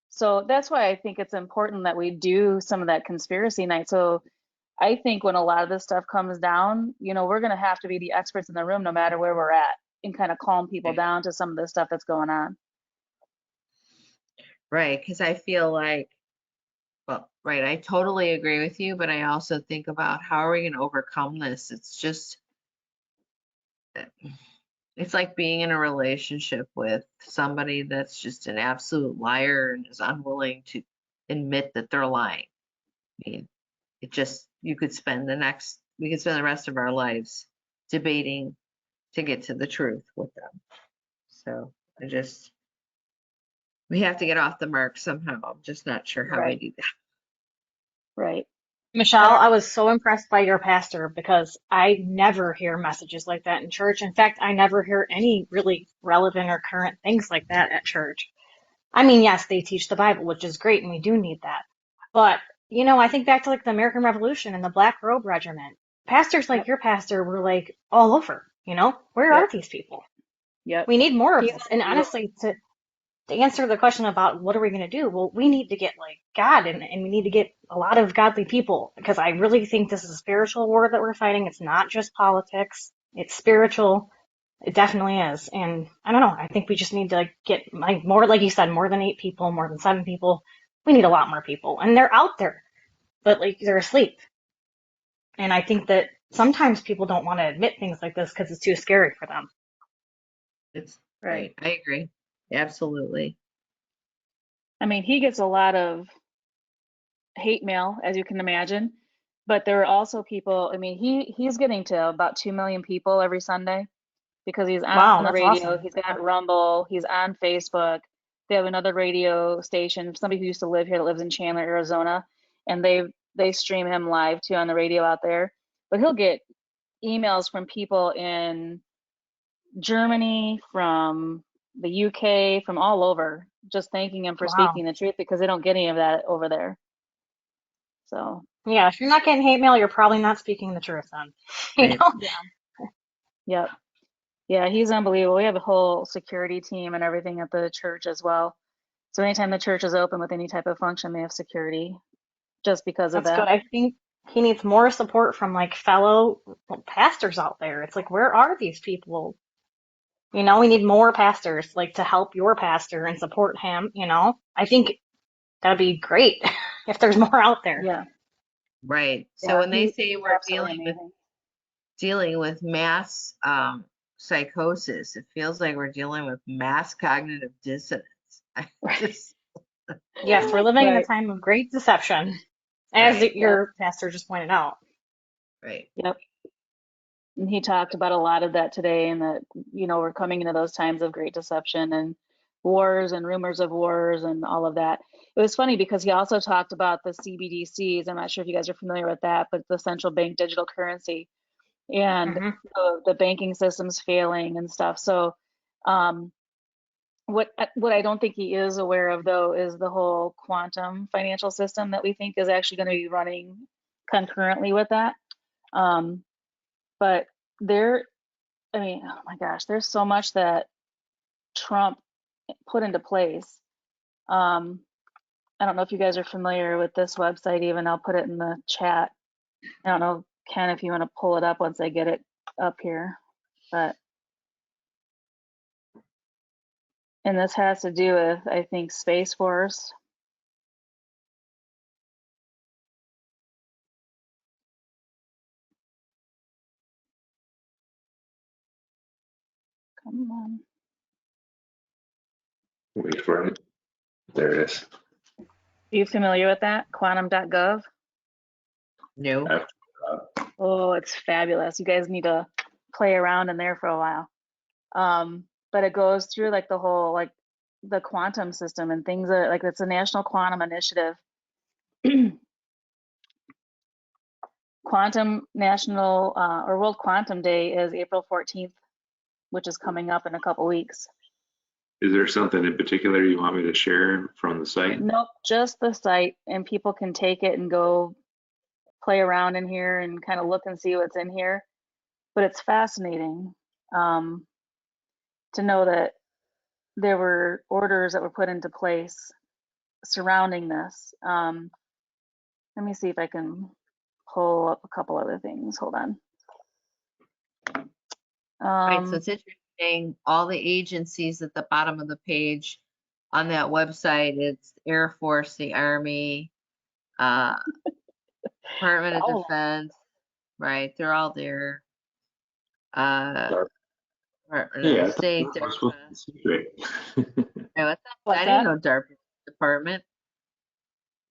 So that's why I think it's important that we do some of that conspiracy night. So I think when a lot of this stuff comes down, you know, we're going to have to be the experts in the room no matter where we're at and kind of calm people down to some of this stuff that's going on. Right, because I feel like, well, right, I totally agree with you, but I also think about how are we going to overcome this? It's just, it's like being in a relationship with somebody that's just an absolute liar and is unwilling to admit that they're lying. I mean, it just, we could spend the rest of our lives debating to get to the truth with them. So we have to get off the mark somehow. I'm just not sure how we do that. Right. Michelle, I was so impressed by your pastor because I never hear messages like that in church. In fact, I never hear any really relevant or current things like that at church. I mean, yes, they teach the Bible, which is great, and we do need that. But, you know, I think back to like the American Revolution and the Black Robe Regiment. Pastors like your pastor were like all over, you know? Where are these people? Yep. We need more of this. And honestly, to answer the question about what are we going to do, well, we need to get like God and we need to get a lot of godly people because I really think this is a spiritual war that we're fighting. It's not just politics. It's spiritual. It definitely is. And I don't know. I think we just need to get like more, like you said, more than 8 people, more than 7 people. We need a lot more people and they're out there, but like they're asleep. And I think that sometimes people don't want to admit things like this because it's too scary for them. It's Right. I agree. Absolutely. I mean, he gets a lot of hate mail, as you can imagine, but there are also people, I mean, he's getting to about 2 million people every Sunday because he's on the radio, awesome. He's got Rumble, he's on Facebook. They have another radio station, somebody who used to live here that lives in Chandler, Arizona, and they stream him live too on the radio out there. But he'll get emails from people in Germany, from the UK, from all over, just thanking him for speaking the truth because they don't get any of that over there. So yeah, if you're not getting hate mail, you're probably not speaking the truth then. You know? Yep. Yeah, he's unbelievable. We have a whole security team and everything at the church as well. So anytime the church is open with any type of function, they have security just because of That's that. good. I think he needs more support from like fellow pastors out there. It's like, where are these people? You know, we need more pastors like to help your pastor and support him, you know? I think that'd be great if there's more out there. Yeah. Right. So Yeah, when they he's say we're absolutely amazing. dealing with mass psychosis, it feels like we're dealing with mass cognitive dissonance. I just Yes, we're living in a Right. time of great deception, as Right. your pastor just pointed out. Right. Yep. And he talked about a lot of that today, and that, we're coming into those times of great deception and wars and rumors of wars and all of that. It was funny because he also talked about the CBDCs. I'm not sure if you guys are familiar with that, but the central bank digital currency and Hmm. the banking systems failing and stuff. So, what I don't think he is aware of, though, is the whole quantum financial system that we think is actually going to be running concurrently with that. But there, I mean, oh my gosh, there's so much that Trump put into place. Um, I don't know if you guys are familiar with this website, even. I'll put it in the chat. I don't know, Ken, if you want to pull it up once I get it up here. But, and this has to do with, I think, Space Force. Come on. Wait for it. There it is. Are you familiar with that? Quantum.gov? No. Oh, it's fabulous. You guys need to play around in there for a while. But it goes through like the whole, like the quantum system and things that, like, it's a national quantum initiative. Quantum National or World Quantum Day is April 14th, which is coming up in a couple weeks. Is there something in particular you want me to share from the site? Nope, just the site, and people can take it and go play around in here and kind of look and see what's in here. But it's fascinating to know that there were orders that were put into place surrounding this. Let me see if I can pull up a couple other things. Hold on. Right. So it's interesting. All the agencies at the bottom of the page on that website, it's Air Force, the Army, Department of Oh, Defense, right? They're all there. Department Yeah, of State, that's supposed to be secret. Hey, what's that? what's I that? didn't know DARPA Department.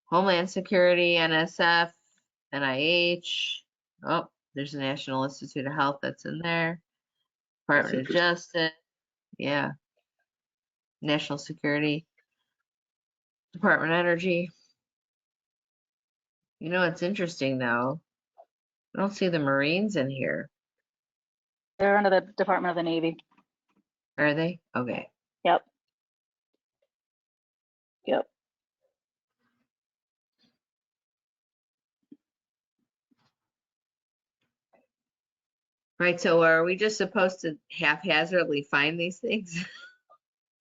Homeland Security, NSF, NIH. Oh, there's the National Institute of Health that's in there. That's Department of interesting. Justice. Yeah. National Security. Department of Energy. You know, it's interesting though. I don't see the Marines in here. They're under the Department of the Navy. Are they? Okay. Yep. Yep. Right. So are we just supposed to haphazardly find these things?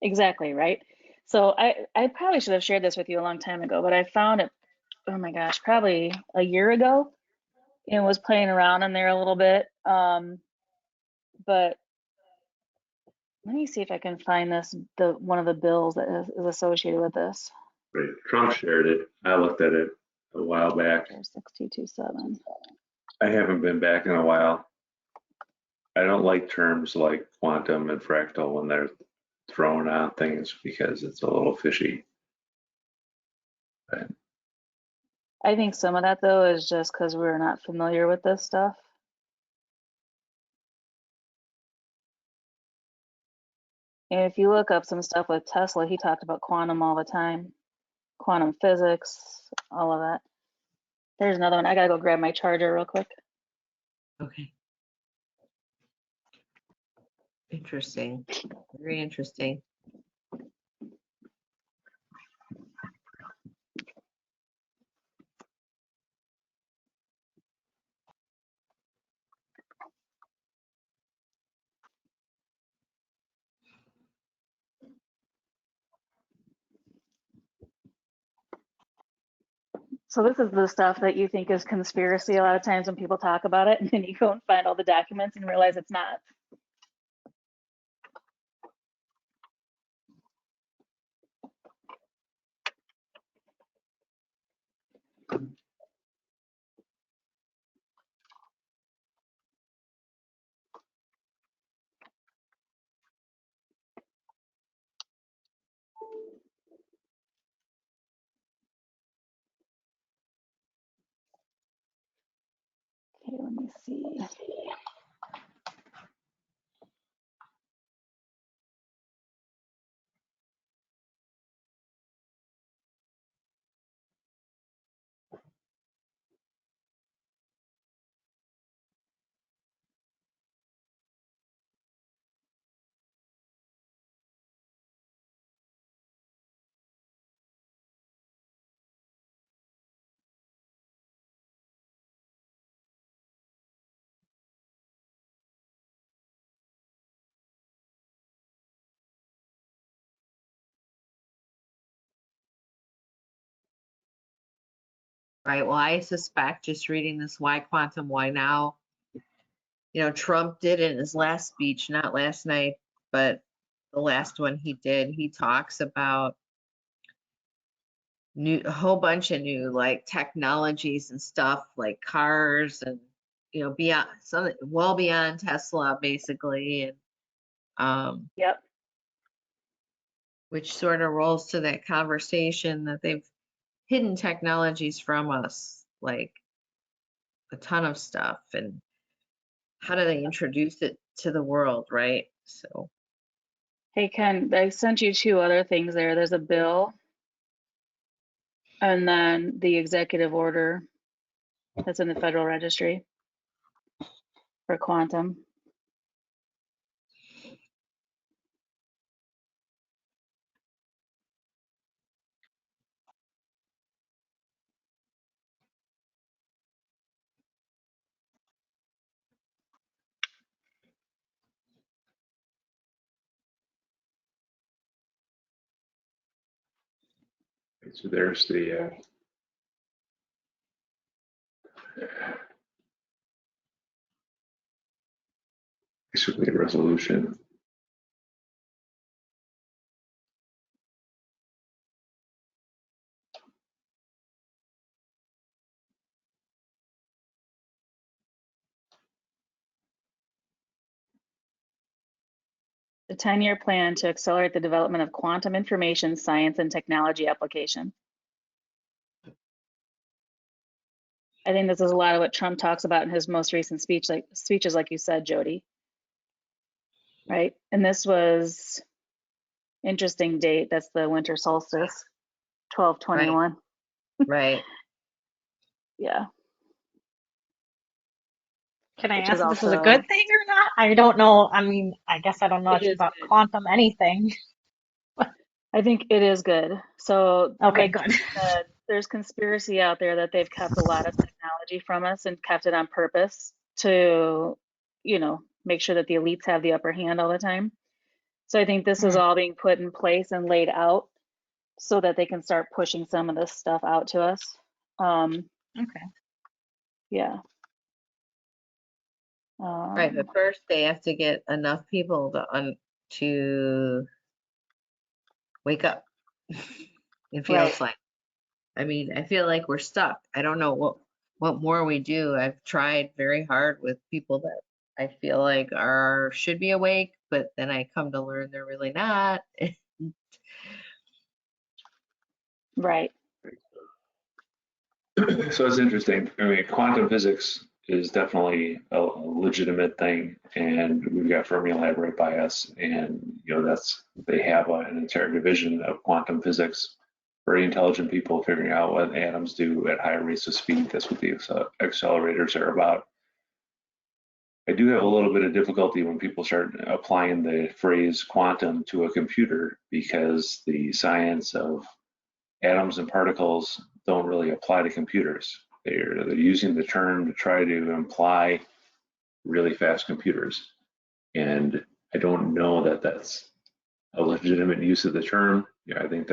Exactly, right? So I probably should have shared this with you a long time ago, but I found it, oh my gosh, probably a year ago, and was playing around in there a little bit. But let me see if I can find this, one of the bills that is associated with this. Right. Trump shared it. I looked at it a while back. 6227. I haven't been back in a while. I don't like terms like quantum and fractal when they're thrown on things because it's a little fishy. But I think some of that, though, is just because we're not familiar with this stuff. And if you look up some stuff with Tesla, he talked about quantum all the time, quantum physics, all of that. There's another one. I gotta go grab my charger real quick. Okay. Interesting. Very interesting. So this is the stuff that you think is conspiracy a lot of times when people talk about it, and then you go and find all the documents and realize it's not. Okay, let me see. Right. Well, I suspect, just reading this Why Quantum, Why Now, Trump did in his last speech, not last night, but the last one he did, he talks about a whole bunch of new like technologies and stuff like cars and beyond some well beyond Tesla basically, and Yep. which sort of rolls to that conversation that they've hidden technologies from us, like a ton of stuff, and how do they introduce it to the world, right? So Hey, Ken, I sent you 2 other things there. There's a bill and then the executive order that's in the Federal Registry for quantum. So there's the basically a resolution. The 10-year plan to accelerate the development of quantum information science and technology application. I think this is a lot of what Trump talks about in his most recent speeches, like you said, Jody. Right? And this was interesting date. That's the winter solstice, 12/21. right. Yeah. Can I Which ask is if this is a also, good thing or not? I don't know. I mean, I guess I don't know it much is about good. quantum anything. I think it is good. So Okay, like good. Jody said, there's conspiracy out there that they've kept a lot of technology from us and kept it on purpose to, make sure that the elites have the upper hand all the time. So I think this is all being put in place and laid out so that they can start pushing some of this stuff out to us. Okay. Yeah. Right, but first they have to get enough people to wake up. It feels Right. like. I mean, I feel like we're stuck. I don't know what more we do. I've tried very hard with people that I feel like should be awake, but then I come to learn they're really not. Right. So it's interesting. I mean, quantum physics is definitely a legitimate thing, and we've got Fermilab right by us, and they have an entire division of quantum physics. Very intelligent people figuring out what atoms do at higher rates of speed. That's what the accelerators are about. I do have a little bit of difficulty when people start applying the phrase quantum to a computer, because the science of atoms and particles don't really apply to computers. They're using the term to try to imply really fast computers. And I don't know that that's a legitimate use of the term. I think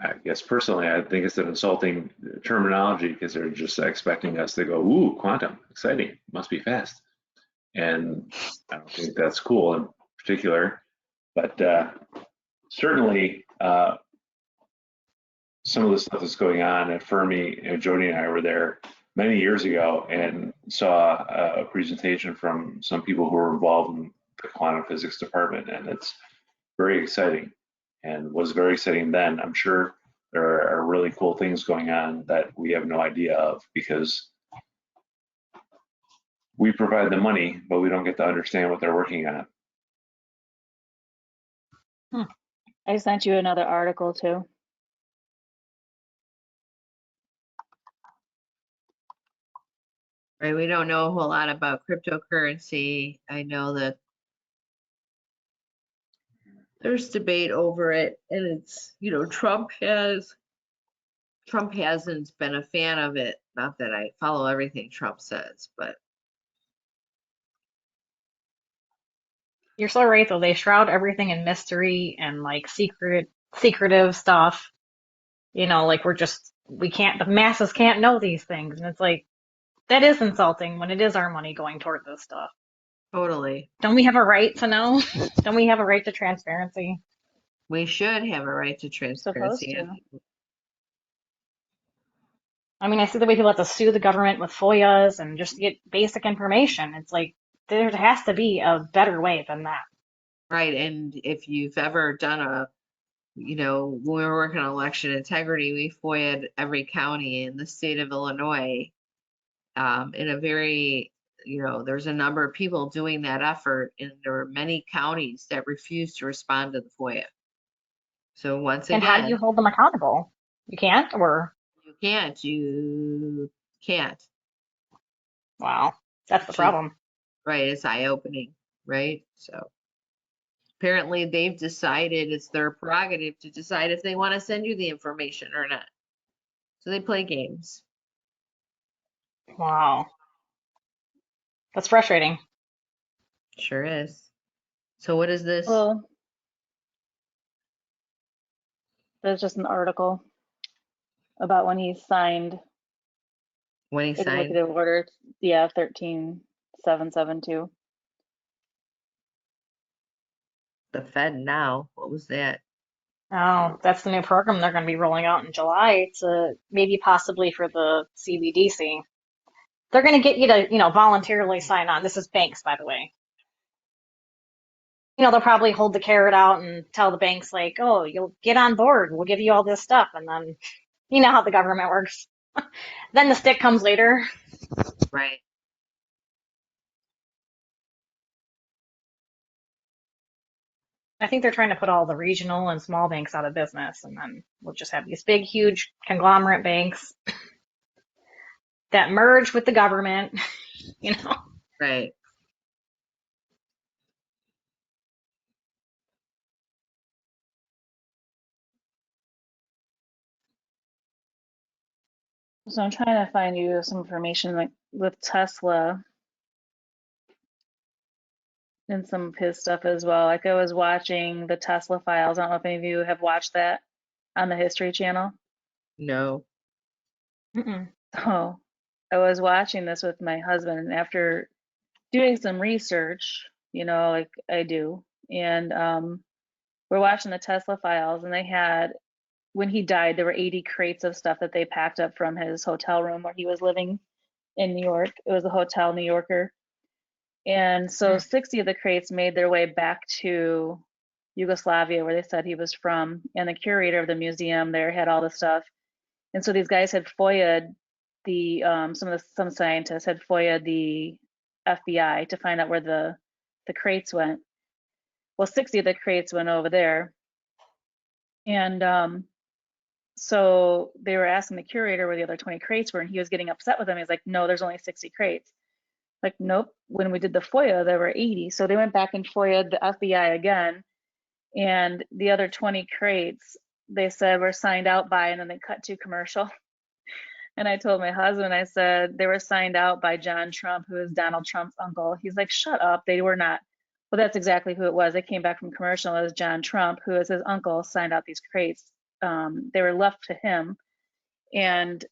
I guess personally, I think it's an insulting terminology, because they're just expecting us to go, ooh, quantum, exciting, must be fast. And I don't think that's cool in particular, but certainly some of the stuff that's going on at Fermi, Jody and I were there many years ago and saw a presentation from some people who were involved in the quantum physics department, and it's very exciting and was very exciting then. I'm sure there are really cool things going on that we have no idea of because we provide the money, but we don't get to understand what they're working on. I sent you another article too. Right, we don't know a whole lot about cryptocurrency. I know that there's debate over it, and it's, you know, Trump hasn't been a fan of it. Not that I follow everything Trump says, but You're so right though. They shroud everything in mystery and like secretive stuff. You know, like the masses can't know these things. And it's like, that is insulting when it is our money going toward this stuff. totally. Don't we have a right to know? Don't we have a right to transparency? We should have a right to Supposed transparency. to. I mean, I see the way people have to sue the government with FOIAs and just get basic information. It's like, there has to be a better way than that. Right, and if you've ever done you know, when we were working on election integrity, we FOIA'd every county in the state of Illinois. In a very, you know, there's a number of people doing that effort, and there are many counties that refuse to respond to the FOIA. So once And how do you again, hold them accountable? You can't, or you can't. wow, that's the So- problem. Right, it's eye-opening, right? So apparently they've decided it's their prerogative to decide if they want to send you the information or not. So they play games. Wow, that's frustrating. Sure is. So what is this? Well, there's just an article about when he signed When he signed? executive order, yeah, 13772. The Fed now. What was that? Oh, that's the new program they're going to be rolling out in July to maybe possibly for the CBDC. They're going to get you to, you know, voluntarily sign on. This is banks, by the way. You know, they'll probably hold the carrot out and tell the banks like, oh, you'll get on board. We'll give you all this stuff. And then, you know how the government works. Then the stick comes later. Right. I think they're trying to put all the regional and small banks out of business. And then we'll just have these big, huge conglomerate banks that merge with the government, you know. Right. So I'm trying to find you some information like with Tesla and some of his stuff as well. Like I was watching the Tesla Files. I don't know if any of you have watched that on the History Channel. No. Mm-mm. So I was watching this with my husband, and after doing some research, you know, like I do, and we're watching the Tesla Files, and they had, when he died, there were 80 crates of stuff that they packed up from his hotel room where he was living in New York. It was a Hotel New Yorker. And so 60 of the crates made their way back to Yugoslavia, where they said he was from. And the curator of the museum there had all the stuff. And so these guys had FOIA'd some scientists had FOIA'd the FBI to find out where the crates went. Well, 60 of the crates went over there. And so they were asking the curator where the other 20 crates were, and he was getting upset with them. He's like, no, there's only 60 crates. Like, nope, when we did the FOIA, there were 80. So they went back and FOIA'd the FBI again. And the other 20 crates, they said were signed out by, and then they cut to commercial. And I told my husband, I said, they were signed out by John Trump, who is Donald Trump's uncle. He's like, shut up, they were not. Well, that's exactly who it was. They came back from commercial. It was John Trump, who is his uncle, signed out these crates. They were left to him. And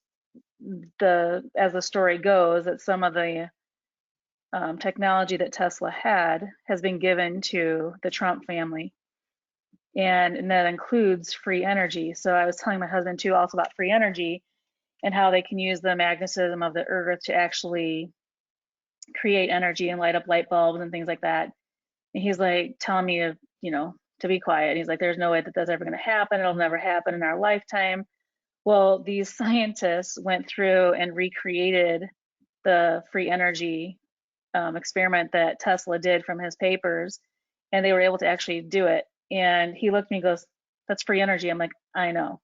as the story goes, that some of the technology that Tesla had has been given to the Trump family. And that includes free energy. So I was telling my husband too also about free energy and how they can use the magnetism of the earth to actually create energy and light up light bulbs and things like that. And he's like telling me of, you know, to be quiet. He's like, there's no way that that's ever going to happen. It'll never happen in our lifetime. Well, these scientists went through and recreated the free energy experiment that Tesla did from his papers, and they were able to actually do it. And he looked at me and goes, that's free energy. I'm like, I know.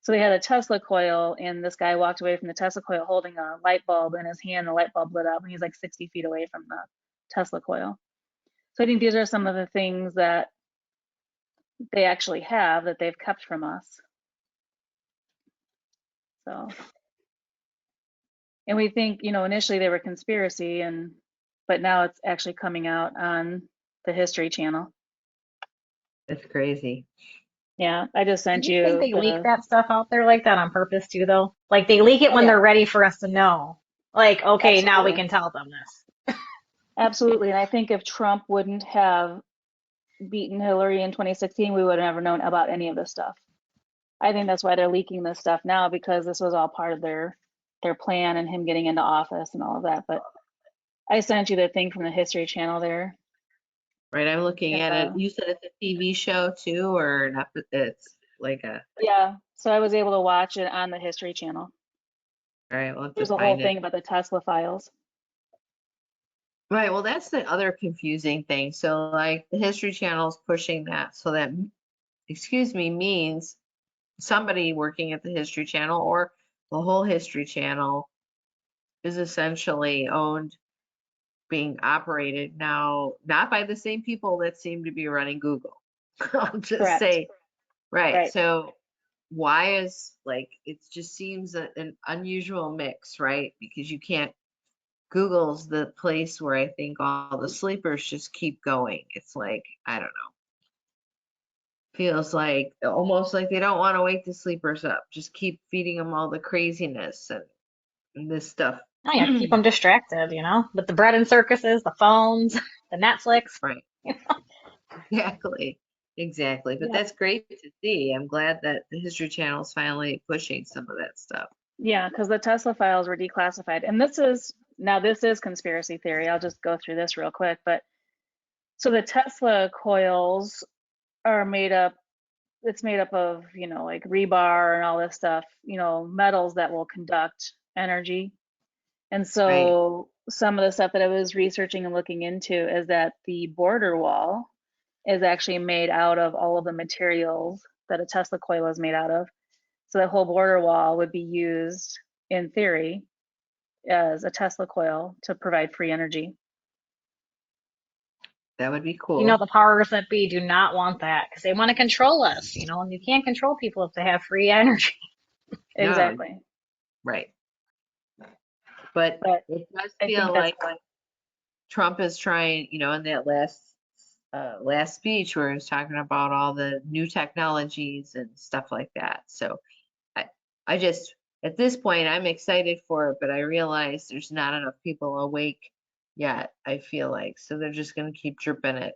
So they had a Tesla coil, and this guy walked away from the Tesla coil holding a light bulb in his hand. The light bulb lit up, and he's like 60 feet away from the Tesla coil. So I think these are some of the things that they actually have that they've kept from us. So, and we think, you know, initially they were conspiracy, but now it's actually coming out on the History Channel. It's crazy. Yeah, I just Do sent you you think they leak the, that stuff out there like that on purpose too, though? Like they leak it when yeah. they're ready for us to know. Like, okay, now we Absolutely. can tell them this. Absolutely. And I think if Trump wouldn't have beaten Hillary in 2016, we would have never known about any of this stuff. I think that's why they're leaking this stuff now, because this was all part of their plan and him getting into office and all of that. But I sent you the thing from the History Channel there. Right, I'm looking at it. You said it's a TV show too, or not? It's like a. Yeah. So I was able to watch it on the History Channel. All right, we'll have to There's a whole find thing it. about the Tesla files. Right, well, that's the other confusing thing. So, like, the History Channel is pushing that, so that, excuse me, means somebody working at the History Channel or the whole History Channel is essentially owned, being operated now, not by the same people that seem to be running Google. I'll just Correct. say, right. Right. So why is, like, it just seems an unusual mix, right? Because you can't, Google's the place where I think all the sleepers just keep going. It's like, I don't know. Feels like almost like they don't want to wake the sleepers up. Just keep feeding them all the craziness and this stuff. Oh yeah, keep them distracted, you know, with the bread and circuses, the phones, the Netflix. Right. Exactly. But Yeah. that's great to see. I'm glad that the History Channel is finally pushing some of that stuff. Yeah, because the Tesla files were declassified. And this is conspiracy theory. I'll just go through this real quick. But so the Tesla coils are it's made up of, you know, like rebar and all this stuff, you know, metals that will conduct energy. And so some of the stuff that I was researching and looking into is that the border wall is actually made out of all of the materials that a Tesla coil is made out of. So the whole border wall would be used, in theory, as a Tesla coil to provide free energy. That would be cool. You know, the powers that be do not want that because they want to control us, you know, and you can't control people if they have free energy. No, Exactly. right. But it does I feel think like that's Trump is trying, you know, in that last speech where he was talking about all the new technologies and stuff like that. So I just, at this point, I'm excited for it, but I realize there's not enough people awake yet, I feel like. So they're just going to keep dripping it.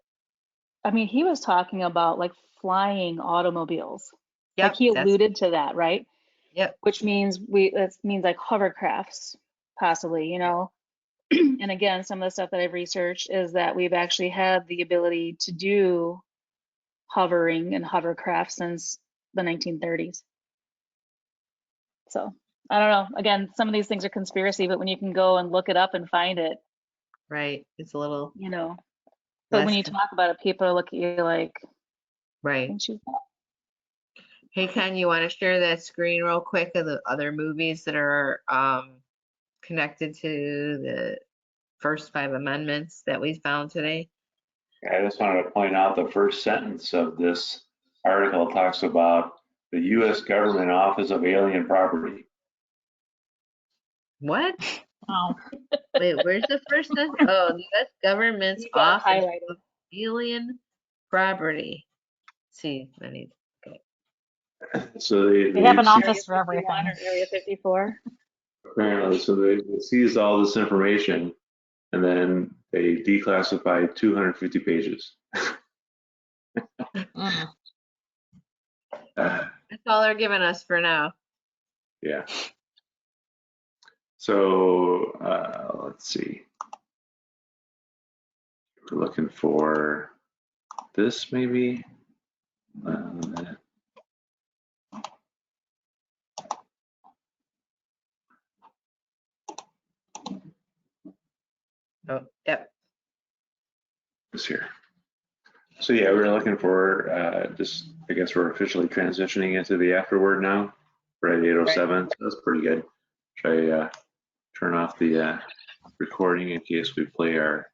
I mean, he was talking about like flying automobiles. Yep, Like he alluded to that, right? Yep. Which means it means like hovercrafts, possibly, you know. And again, some of the stuff that I've researched is that we've actually had the ability to do hovering and hovercraft since the 1930s. So I don't know. Again, some of these things are conspiracy, but when you can go and look it up and find it, Right. It's a little, you know. But when you talk about it, people look at you like, right. "Ain't you?" Hey, Ken, you want to share that screen real quick of the other movies that are connected to the first 5 amendments that we found today? I just wanted to point out the first sentence of this article talks about the U.S. Government Office of Alien Property. What? Oh, Wait, where's the first sentence? Oh, the U.S. Government's You got Office highlighted. of Alien Property. See, I need. So they have an office for everything. Area 54. apparently, so they seized all this information and then they declassified 250 pages. Mm. Uh, That's all they're giving us for now. Yeah. So let's see. We're looking for this maybe. Oh, yep. This here. So yeah, we're looking for just, I guess we're officially transitioning into the afterword now. We're at 8:07, so that's pretty good. Try turn off the recording in case we play our